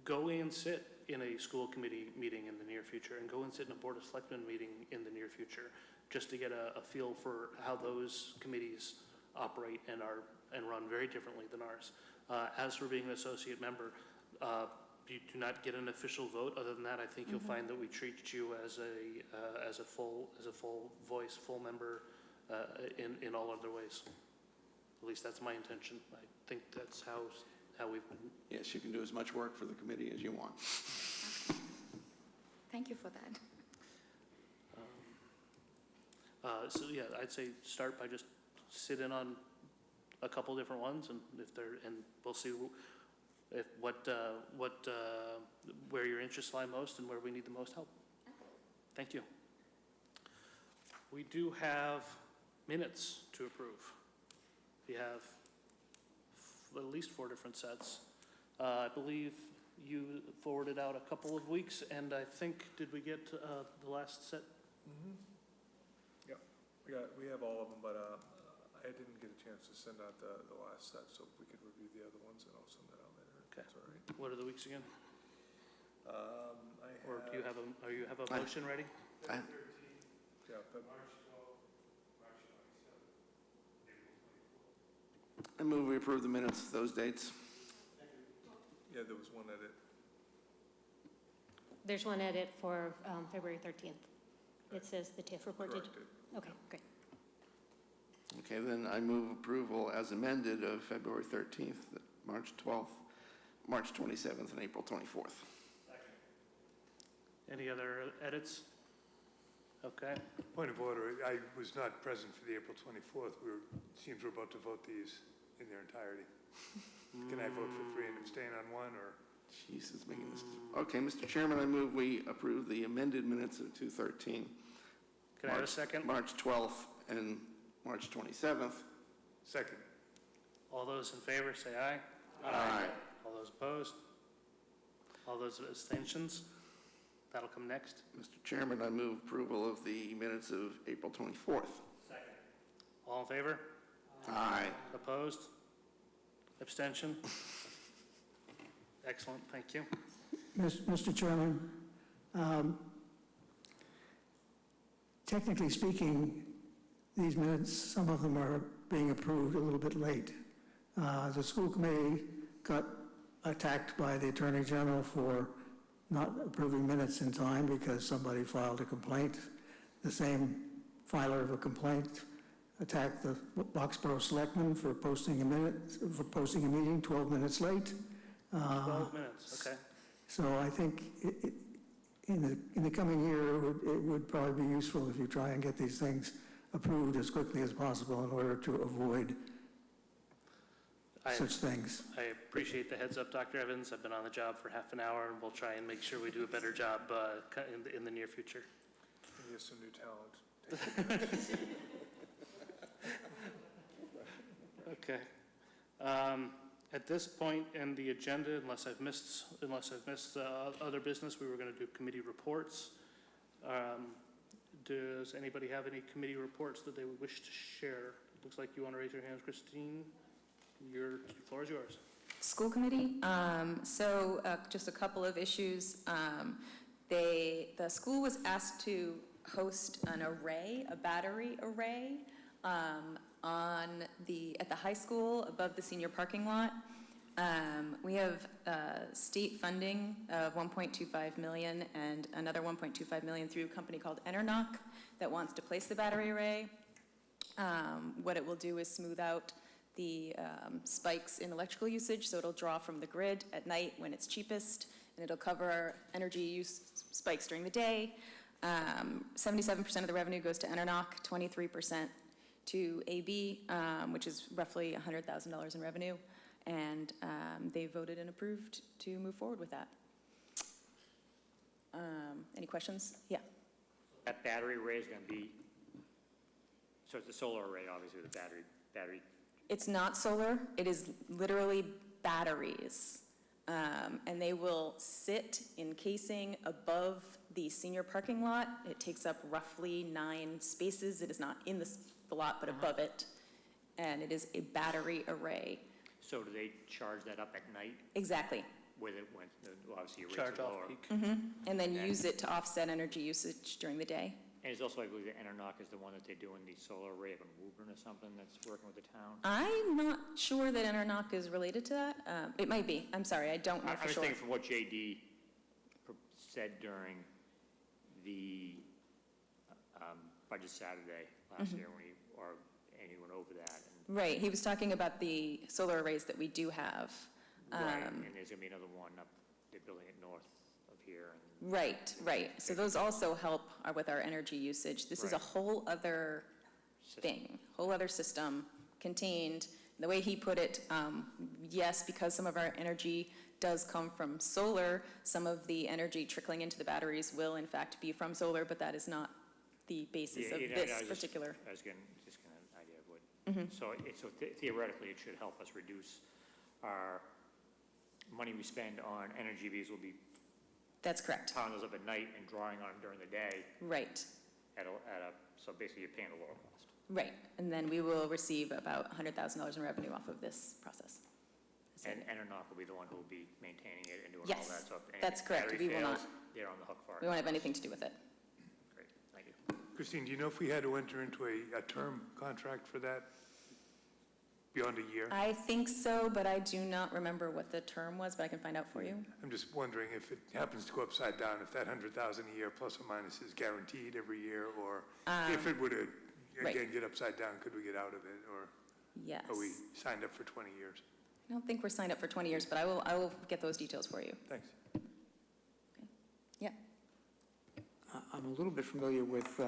go and sit in a school committee meeting in the near future, and go and sit in a Board of Selectmen meeting in the near future, just to get a feel for how those committees operate and run very differently than ours. As for being an associate member, you do not get an official vote. Other than that, I think you'll find that we treat you as a full voice, full member in all other ways. At least that's my intention. I think that's how we've been. Yes, you can do as much work for the committee as you want. Thank you for that. So yeah, I'd say start by just sit in on a couple different ones, and we'll see where your interests lie most and where we need the most help. Thank you. We do have minutes to approve. We have at least 4 different sets. I believe you forwarded out a couple of weeks, and I think, did we get the last set? Yep, we have all of them, but I didn't get a chance to send out the last set, so we could review the other ones, and I'll send that out later. Okay. That's all right. What are the weeks again? Or do you have a motion ready? Yeah, I move we approve the minutes, those dates. yeah, there was one edit. There's one edit for February 13th. It says the TIF report. Corrected. Okay, great. Okay, then I move approval as amended of February 13th, March 12th, March 27th, and April 24th. Any other edits? Okay. Point of order, I was not present for the April 24th. Seems we're about to vote these in their entirety. Can I vote for 3 and abstain on 1, or? Jesus, making this. Okay, Mr. Chairman, I move we approve the amended minutes of 2/13. Can I have a second? March 12th and March 27th. Second. All those in favor, say aye. Aye. All those opposed? All those abstentions? That'll come next. Mr. Chairman, I move approval of the minutes of April 24th. Second. All in favor? Aye. Opposed? Abstention? Excellent, thank you. Mr. Chairman, technically speaking, these minutes, some of them are being approved a little bit late. The school committee got attacked by the Attorney General for not approving minutes in time because somebody filed a complaint. The same filer of a complaint attacked the Boxborough Selectmen for posting a meeting 12 minutes late. 12 minutes, okay. So I think in the coming year, it would probably be useful if you try and get these things approved as quickly as possible in order to avoid such things. I appreciate the heads up, Dr. Evans. I've been on the job for half an hour, and we'll try and make sure we do a better job in the near future. He has some new talent. Okay. At this point in the agenda, unless I've missed other business, we were going to do committee reports. Does anybody have any committee reports that they would wish to share? Looks like you want to raise your hand, Christine. The floor is yours. School committee, just a couple of issues. The school was asked to host an array, a battery array, at the high school above the senior parking lot. We have state funding of $1.25 million and another $1.25 million through a company called Enernoc that wants to place the battery array. What it will do is smooth out the spikes in electrical usage, so it'll draw from the grid at night when it's cheapest, and it'll cover our energy use spikes during the day. 77% of the revenue goes to Enernoc, 23% to AB, which is roughly $100,000 in revenue, and they voted and approved to move forward with that. Any questions? Yeah. That battery array is going to be, so it's a solar array, obviously, with a battery. It's not solar. It is literally batteries. And they will sit encasing above the senior parking lot. It takes up roughly 9 spaces. It is not in the lot, but above it. And it is a battery array. So do they charge that up at night? Exactly. With it, when, obviously, your Charge rates are off lower. peak. And then use it to offset energy usage during the day. And it's also, I believe, that Enernoc is the one that they're doing the solar array of in Woburn or something that's working with the town. I'm not sure that Enernoc is related to that. It might be. I'm sorry. I don't know for I'm just sure. thinking from what JD said during the budget Saturday last year and he went over that. And, Right. He was talking about the solar arrays that we do have. right, and there's going to be another one up, they're building it north of here. And Right. So those also help with our energy usage. This is a whole other thing, whole other system contained. The way he put it, yes, because some of our energy does come from solar, some of the energy trickling into the batteries will in fact be from solar, but that is not the basis of this particular. I was just getting an idea of what, so theoretically it should help us reduce our money we spend on energy. These will be That's correct. powering those up at night and drawing on them during the day. Right. So basically you're paying a lower cost. Right. And then we will receive about $100,000 in revenue off of this process. And Enernoc will be the one who will be maintaining it and doing all Yes, that. So if that's correct. battery We will fails, not. they're on the hook for it. We won't have anything to do with it. Great, thank you. Christine, do you know if we had to enter into a term contract for that beyond a year? I think so, but I do not remember what the term was, but I can find out for you. I'm just wondering if it happens to go upside down, if that 100,000 a year plus or minus is guaranteed every year, or if it were to, again, get upside down, could we get out of it, or Yes. are we signed up for 20 years? I don't think we're signed up for 20 years, but I will get those details for you. Thanks. Yeah. I'm a little bit familiar with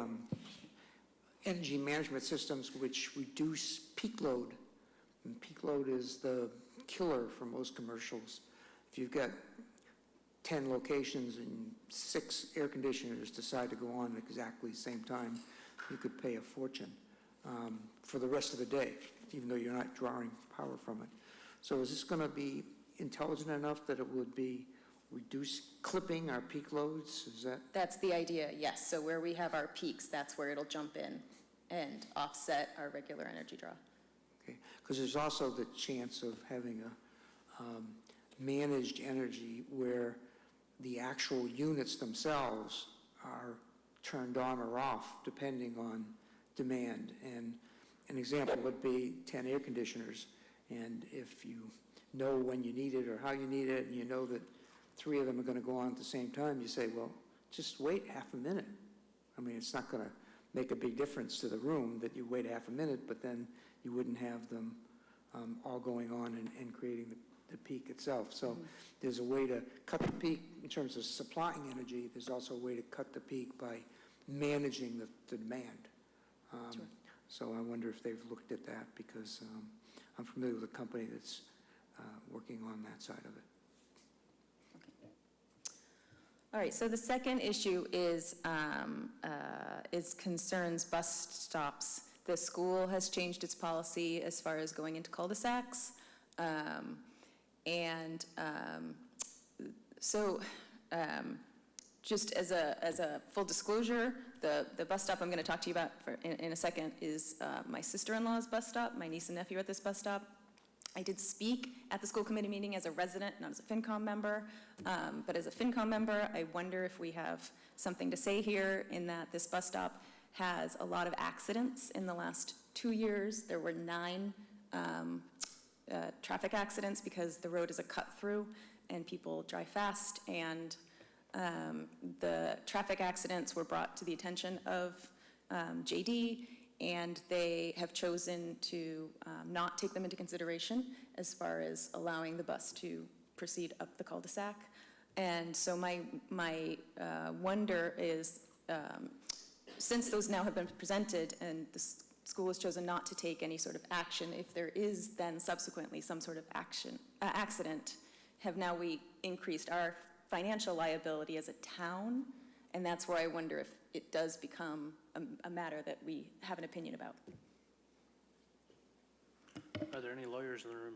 energy management systems which reduce peak load. And peak load is the killer for most commercials. If you've got 10 locations and 6 air conditioners decide to go on at exactly the same time, you could pay a fortune for the rest of the day, even though you're not drawing power from it. So is this going to be intelligent enough that it would be clipping our peak loads? Is that? That's the idea, yes. So where we have our peaks, that's where it'll jump in and offset our regular energy draw. Okay, because there's also the chance of having a managed energy where the actual units themselves are turned on or off depending on demand. And an example would be 10 air conditioners. And if you know when you need it or how you need it, and you know that 3 of them are going to go on at the same time, you say, well, just wait half a minute. I mean, it's not going to make a big difference to the room that you wait half a minute, but then you wouldn't have them all going on and creating the peak itself. So there's a way to cut the peak in terms of supplying energy. There's also a way to cut the peak by managing the demand. Sure. So I wonder if they've looked at that, because I'm familiar with a company that's working on that side of it. All right, so the second issue is concerns bus stops. The school has changed its policy as far as going into cul-de-sacs. Just as a full disclosure, the bus stop I'm going to talk to you about in a second is my sister-in-law's bus stop. My niece and nephew are at this bus stop. I did speak at the school committee meeting as a resident, not as a FinCom member. But as a FinCom member, I wonder if we have something to say here, in that this bus stop has a lot of accidents. In the last 2 years, there were 9 traffic accidents because the road is a cut-through and people drive fast. And the traffic accidents were brought to the attention of JD, and they have chosen to not take them into consideration as far as allowing the bus to proceed up the cul-de-sac. And so my wonder is, since those now have been presented and the school has chosen not to take any sort of action, if there is then subsequently some sort of accident, have now we increased our financial liability as a town? And that's where I wonder if it does become a matter that we have an opinion about. Are there any lawyers in the room?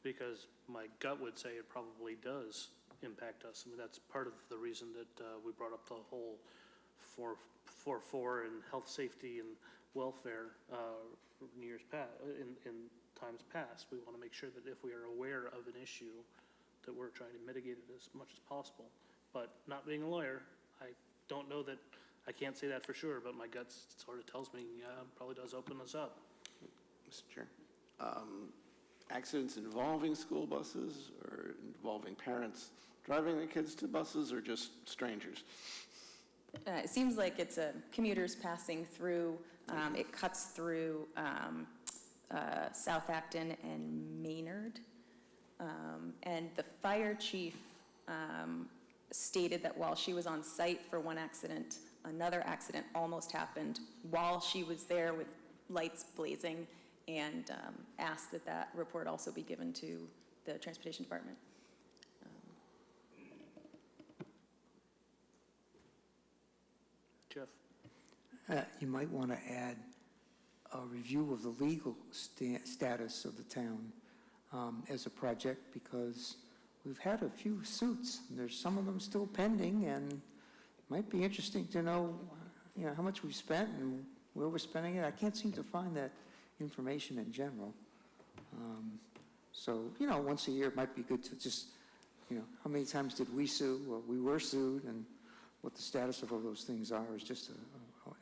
Because my gut would say it probably does impact us. I mean, that's part of the reason that we brought up the whole 4 and health, safety, and welfare in years past, in times past. We want to make sure that if we are aware of an issue, that we're trying to mitigate it as much as possible. But not being a lawyer, I don't know that, I can't say that for sure, but my gut sort of tells me, yeah, it probably does open us up. Mr. Chair. Accidents involving school buses or involving parents driving their kids to buses, or just strangers? It seems like it's commuters passing through. It cuts through South Acton and Maynard. And the fire chief stated that while she was on site for one accident, another accident almost happened while she was there with lights blazing, and asked that that report also be given to the Transportation Department. Jeff? You might want to add a review of the legal status of the town as a project, because we've had a few suits, and there's some of them still pending, and it might be interesting to know, how much we've spent and where we're spending it. I can't seem to find that information in general. So, once a year it might be good to just, how many times did we sue, or we were sued, and what the status of all those things are, is just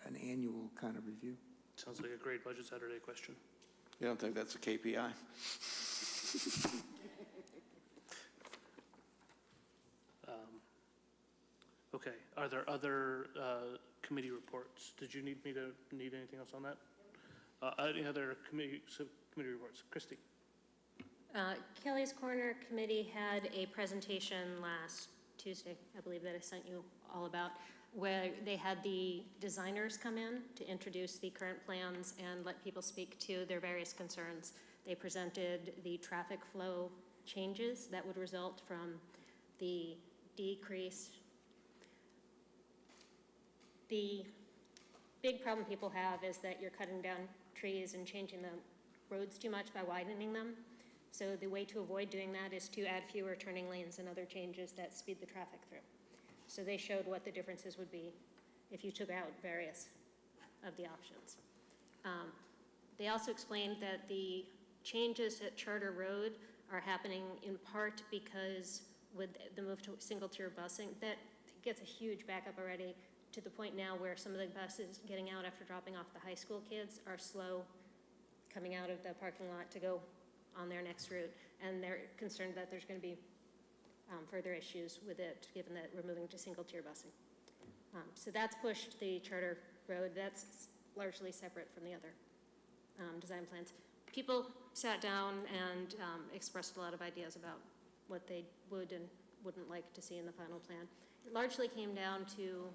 an annual kind of review. Sounds like a great Budget Saturday question. You don't think that's a KPI? Okay, are there other committee reports? Did you need anything else on that? Any other committee reports? Christy? Kelly's Corner Committee had a presentation last Tuesday, I believe, that I sent you all about, where they had the designers come in to introduce the current plans and let people speak to their various concerns. They presented the traffic flow changes that would result from the decrease. The big problem people have is that you're cutting down trees and changing the roads too much by widening them. So the way to avoid doing that is to add fewer turning lanes and other changes that speed the traffic through. So they showed what the differences would be if you took out various of the options. They also explained that the changes at Charter Road are happening in part because with the move to single-tier busing, that gets a huge backup already, to the point now where some of the buses getting out after dropping off the high school kids are slow coming out of the parking lot to go on their next route, and they're concerned that there's going to be further issues with it, given that we're moving to single-tier busing. So that's pushed the charter road. That's largely separate from the other design plans. People sat down and expressed a lot of ideas about what they would and wouldn't like to see in the final plan. It largely came down to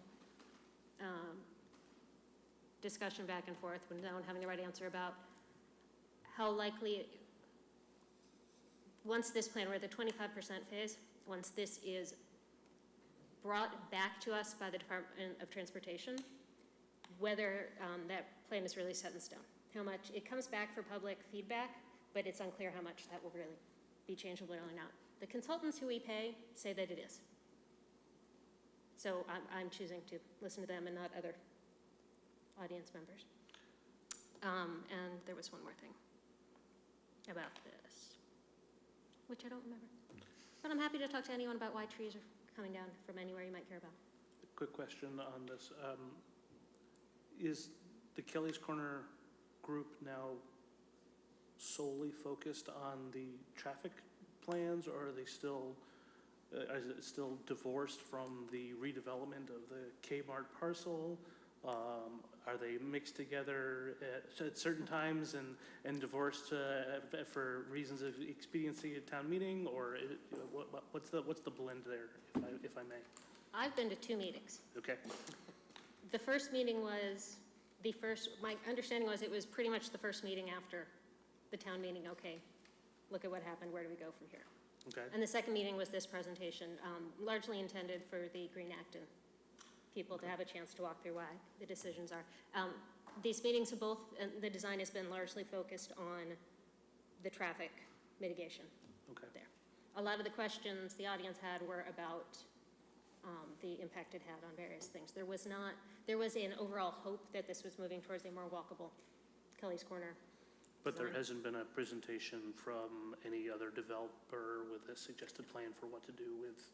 discussion back and forth when no one having the right answer about how likely, once this plan, we're at the 25% phase, once this is brought back to us by the Department of Transportation, whether that plan is really set in stone. How much, it comes back for public feedback, but it's unclear how much that will really be changeable or not. The consultants who we pay say that it is. So I'm choosing to listen to them and not other audience members. And there was one more thing about this, which I don't remember. But I'm happy to talk to anyone about why trees are coming down from anywhere you might care about. Quick question on this. Is the Kelly's Corner group now solely focused on the traffic plans, or are they still, is it still divorced from the redevelopment of the Kmart parcel? Are they mixed together at certain times and divorced for reasons of expediency at town meeting, or what's the blend there, if I may? I've been to 2 meetings. Okay. The first meeting was my understanding was it was pretty much the first meeting after the town meeting. Okay, look at what happened, where do we go from here? Okay. And the second meeting was this presentation, largely intended for the Green Acton people to have a chance to walk through why the decisions are. These meetings have both, the design has been largely focused on the traffic mitigation there. A lot of the questions the audience had were about the impact it had on various things. There was an overall hope that this was moving towards a more walkable Kelly's Corner. But there hasn't been a presentation from any other developer with a suggested plan for what to do with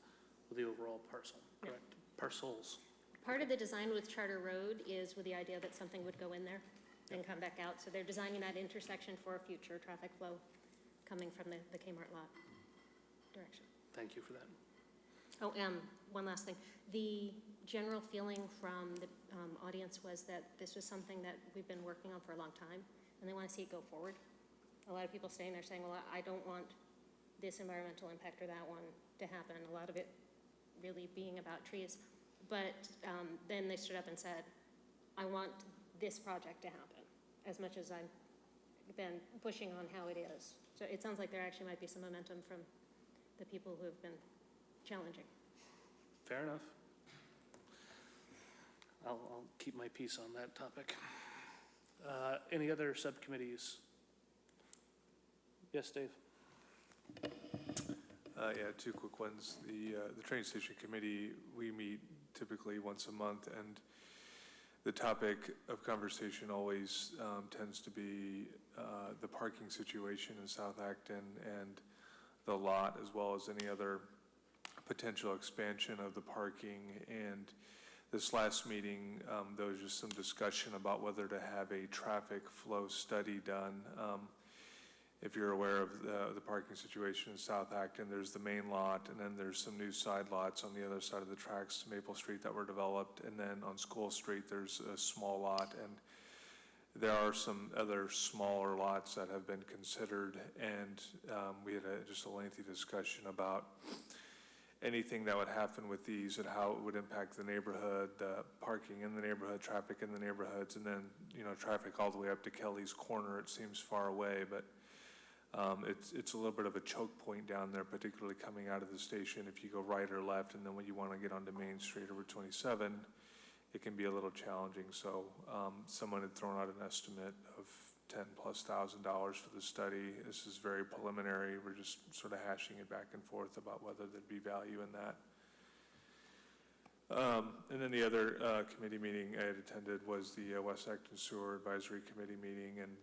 the overall parcel, correct? No. Parcels. Part of the design with Charter Road is with the idea that something would go in there and come back out. So they're designing that intersection for future traffic flow coming from the Kmart lot direction. Thank you for that. Oh, one last thing. The general feeling from the audience was that this was something that we've been working on for a long time, and they want to see it go forward. A lot of people staying there saying, well, I don't want this environmental impact or that one to happen. A lot of it really being about trees. But then they stood up and said, I want this project to happen, as much as I've been pushing on how it is. So it sounds like there actually might be some momentum from the people who have been challenging. Fair enough. I'll keep my piece on that topic. Any other subcommittees? Yes, Dave? Yeah, 2 quick ones. The train station committee, we meet typically once a month, and the topic of conversation always tends to be the parking situation in South Acton and the lot, as well as any other potential expansion of the parking. And this last meeting, there was just some discussion about whether to have a traffic flow study done. If you're aware of the parking situation in South Acton, there's the main lot, and then there's some new side lots on the other side of the tracks, Maple Street, that were developed, and then on School Street, there's a small lot, and there are some other smaller lots that have been considered, and we had just a lengthy discussion about anything that would happen with these and how it would impact the neighborhood, parking in the neighborhood, traffic in the neighborhoods, and then, traffic all the way up to Kelly's Corner. It seems far away, but it's a little bit of a choke point down there, particularly coming out of the station. If you go right or left, and then when you want to get onto Main Street or Route 27, it can be a little challenging. So someone had thrown out an estimate of $10,000+ for the study. This is very preliminary. We're just sort of hashing it back and forth about whether there'd be value in that. And then the other committee meeting I had attended was the West Acton Sewer Advisory Committee meeting, and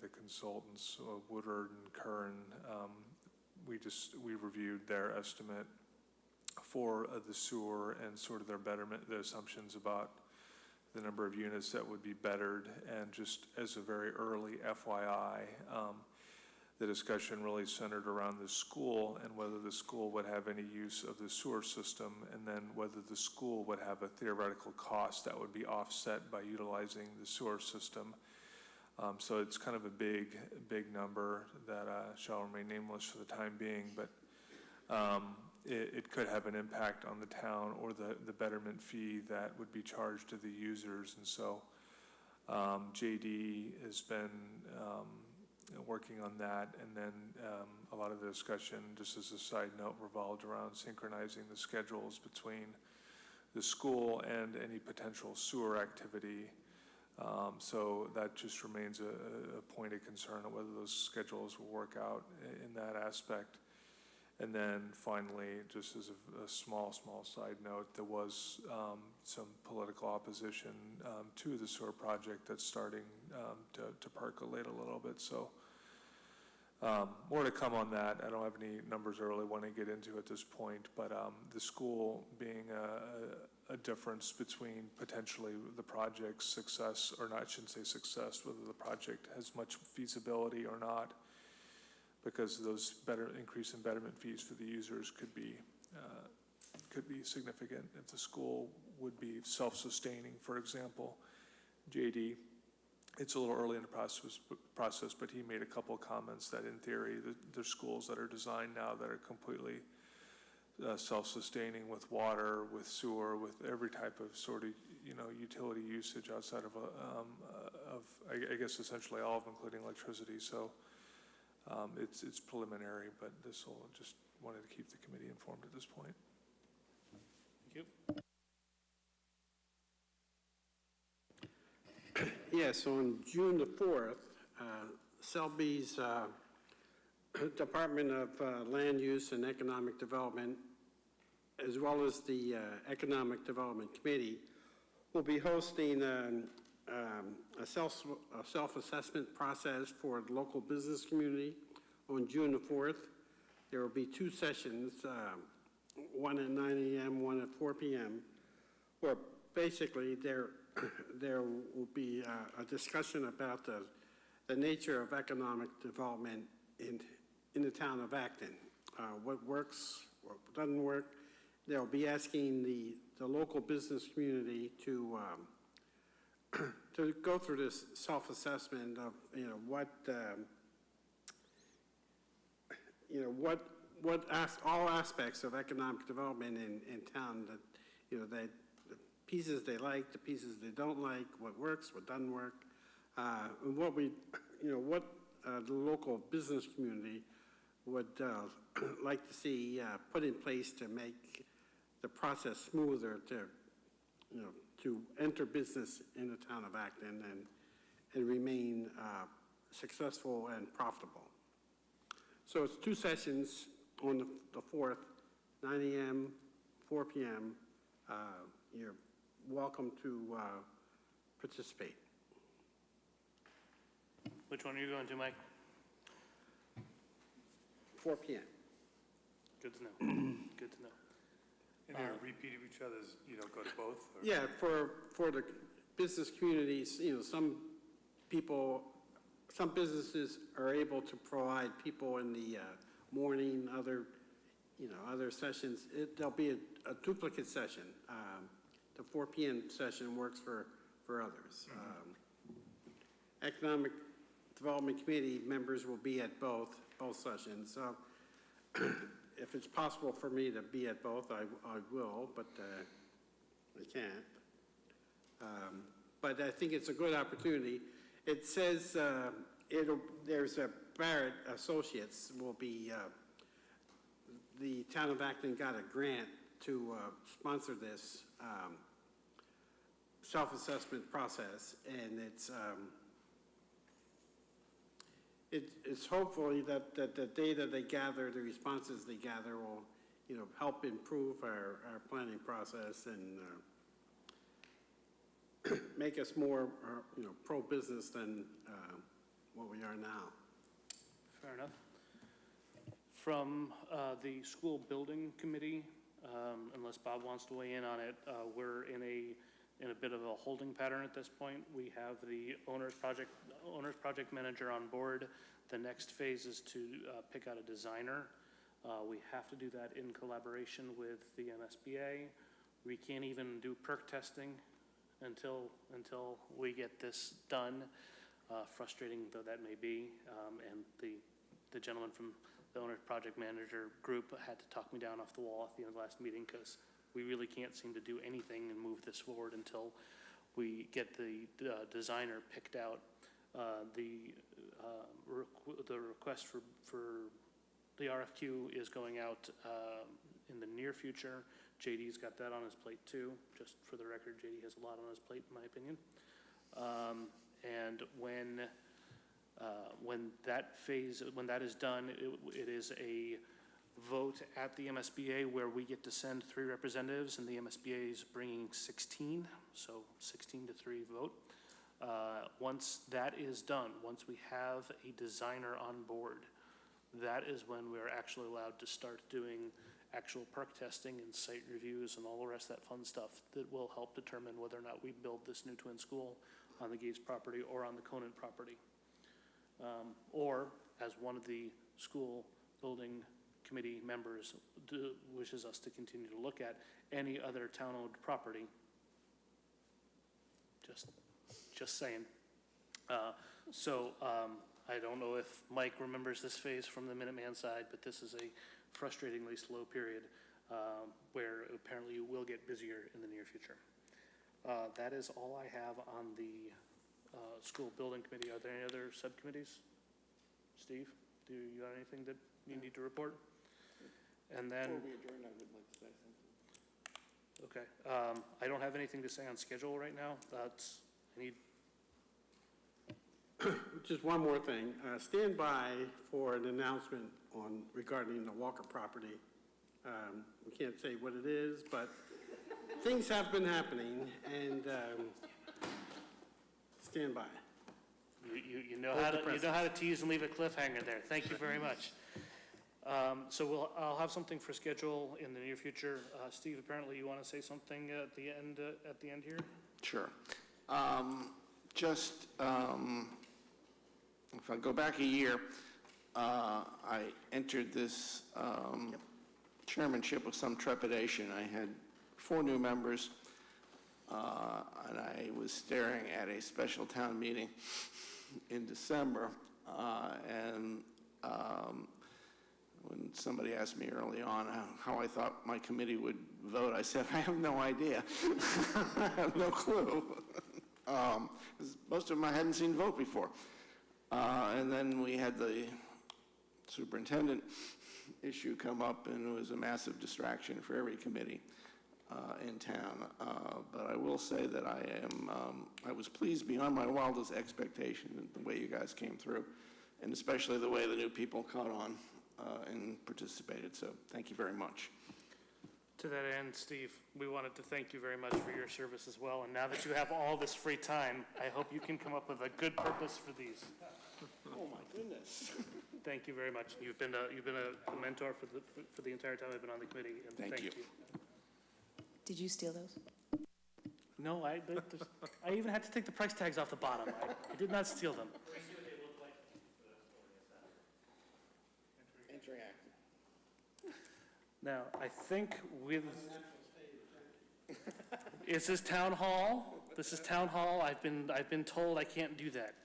the consultants, Woodard and Kern, we reviewed their estimate for the sewer and sort of their betterment, the assumptions about the number of units that would be bettered. And just as a very early FYI, the discussion really centered around the school and whether the school would have any use of the sewer system, and then whether the school would have a theoretical cost that would be offset by utilizing the sewer system. So it's kind of a big number that shall remain nameless for the time being, but it could have an impact on the town or the betterment fee that would be charged to the users. And so JD has been working on that, and then a lot of the discussion, just as a side note, revolved around synchronizing the schedules between the school and any potential sewer activity. So that just remains a point of concern of whether those schedules will work out in that aspect. And then finally, just as a small side note, there was some political opposition to the sewer project that's starting to percolate a little bit. So more to come on that. I don't have any numbers I really want to get into at this point, but the school being a difference between potentially the project's success, or not, I shouldn't say success, whether the project has much feasibility or not, because those increase in betterment fees for the users could be significant if the school would be self-sustaining, for example. JD, it's a little early in the process, but he made a couple of comments that in theory, there's schools that are designed now that are completely self-sustaining with water, with sewer, with every type of sort of, utility usage outside of I guess essentially all of them, including electricity. So it's preliminary, but this will just wanted to keep the committee informed at this point. Thank you. Yes, on June the 4th, Selby's Department of Land Use and Economic Development, as well as the Economic Development Committee, will be hosting a self-assessment process for the local business community on June the 4th. There will be two sessions, one at 9 a.m., one at 4 p.m., where basically there will be a discussion about the nature of economic development in the town of Acton. What works, what doesn't work. They'll be asking the local business community to go through this self-assessment of all aspects of economic development in town, that the pieces they like, the pieces they don't like, what works, what doesn't work, and what the local business community would like to see put in place to make the process smoother to enter business in the town of Acton and remain successful and profitable. So it's two sessions on the 4th, 9 a.m., 4 p.m. You're welcome to participate. Which one are you going to, Mike? 4 p.m. Good to know. Good to know. And they're repeat of each other's, go to both? Or? Yeah, for the business communities, some businesses are able to provide people in the morning, other sessions. There'll be a duplicate session. The 4 p.m. session works for others. Economic Development Committee members will be at both sessions. So if it's possible for me to be at both, I will, but I can't. But I think it's a good opportunity. It says there's a Barrett Associates will be, the town of Acton got a grant to sponsor this self-assessment process, and it's hopefully that the data they gather, the responses they gather will, help improve our planning process and make us more, pro-business than what we are now. Fair enough. From the school building committee, unless Bob wants to weigh in on it, we're in a in a bit of a holding pattern at this point. We have the owner's project manager on board. The next phase is to pick out a designer. We have to do that in collaboration with the MSBA. We can't even do perk testing until we get this done, frustrating though that may be. And the gentleman from the owner's project manager group had to talk me down off the wall at the end of the last meeting because we really can't seem to do anything and move this forward until we get the designer picked out. The request for the RFQ is going out in the near future. JD's got that on his plate too. Just for the record, JD has a lot on his plate, in my opinion. And when that is done, it is a vote at the MSBA where we get to send 3 representatives, and the MSBA is bringing 16, so 16-3 vote. Once that is done, once we have a designer on board, that is when we're actually allowed to start doing actual perk testing and site reviews and all the rest of that fun stuff that will help determine whether or not we build this new twin school on the Gates property or on the Conant property. Or, as one of the school building committee members wishes us to continue to look at, any other town-owned property. Just saying. I don't know if Mike remembers this phase from the Minuteman side, but this is a frustratingly slow period where apparently you will get busier in the near future. That is all I have on the school building committee. Are there any other subcommittees? Steve, do you have anything that you need to report? And then, before we adjourn, I would like to say something. Okay, I don't have anything to say on schedule right now. I need. Just one more thing. Stand by for an announcement regarding the Walker property. We can't say what it is, but things have been happening, and stand by. You know how to tease and leave a cliffhanger there. Thank you very much. I'll have something for schedule in the near future. Steve, apparently you want to say something at the end here? Sure. If I go back a year, I entered this chairmanship with some trepidation. I had 4 new members, and I was staring at a special town meeting in December, when somebody asked me early on how I thought my committee would vote, I said, I have no idea. I have no clue. 'Cause most of them I hadn't seen vote before. And then we had the superintendent issue come up, and it was a massive distraction for every committee in town. But I will say that I was pleased beyond my wildest expectation at the way you guys came through, and especially the way the new people caught on and participated. So thank you very much. To that end, Steve, we wanted to thank you very much for your service as well. And now that you have all this free time, I hope you can come up with a good purpose for these. Oh my goodness. Thank you very much. You've been a mentor for the entire time I've been on the committee, and thank you. Did you steal those? No, I even had to take the price tags off the bottom. I did not steal them. Entering Acton. Now, I think is this town hall? This is town hall. I've been told I can't do that.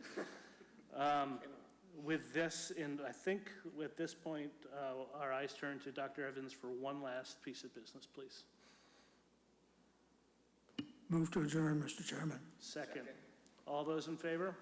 With this, and I think at this point, our eyes turn to Dr. Evans for one last piece of business, please. Move to adjourn, Mr. Chairman. Second. All those in favor?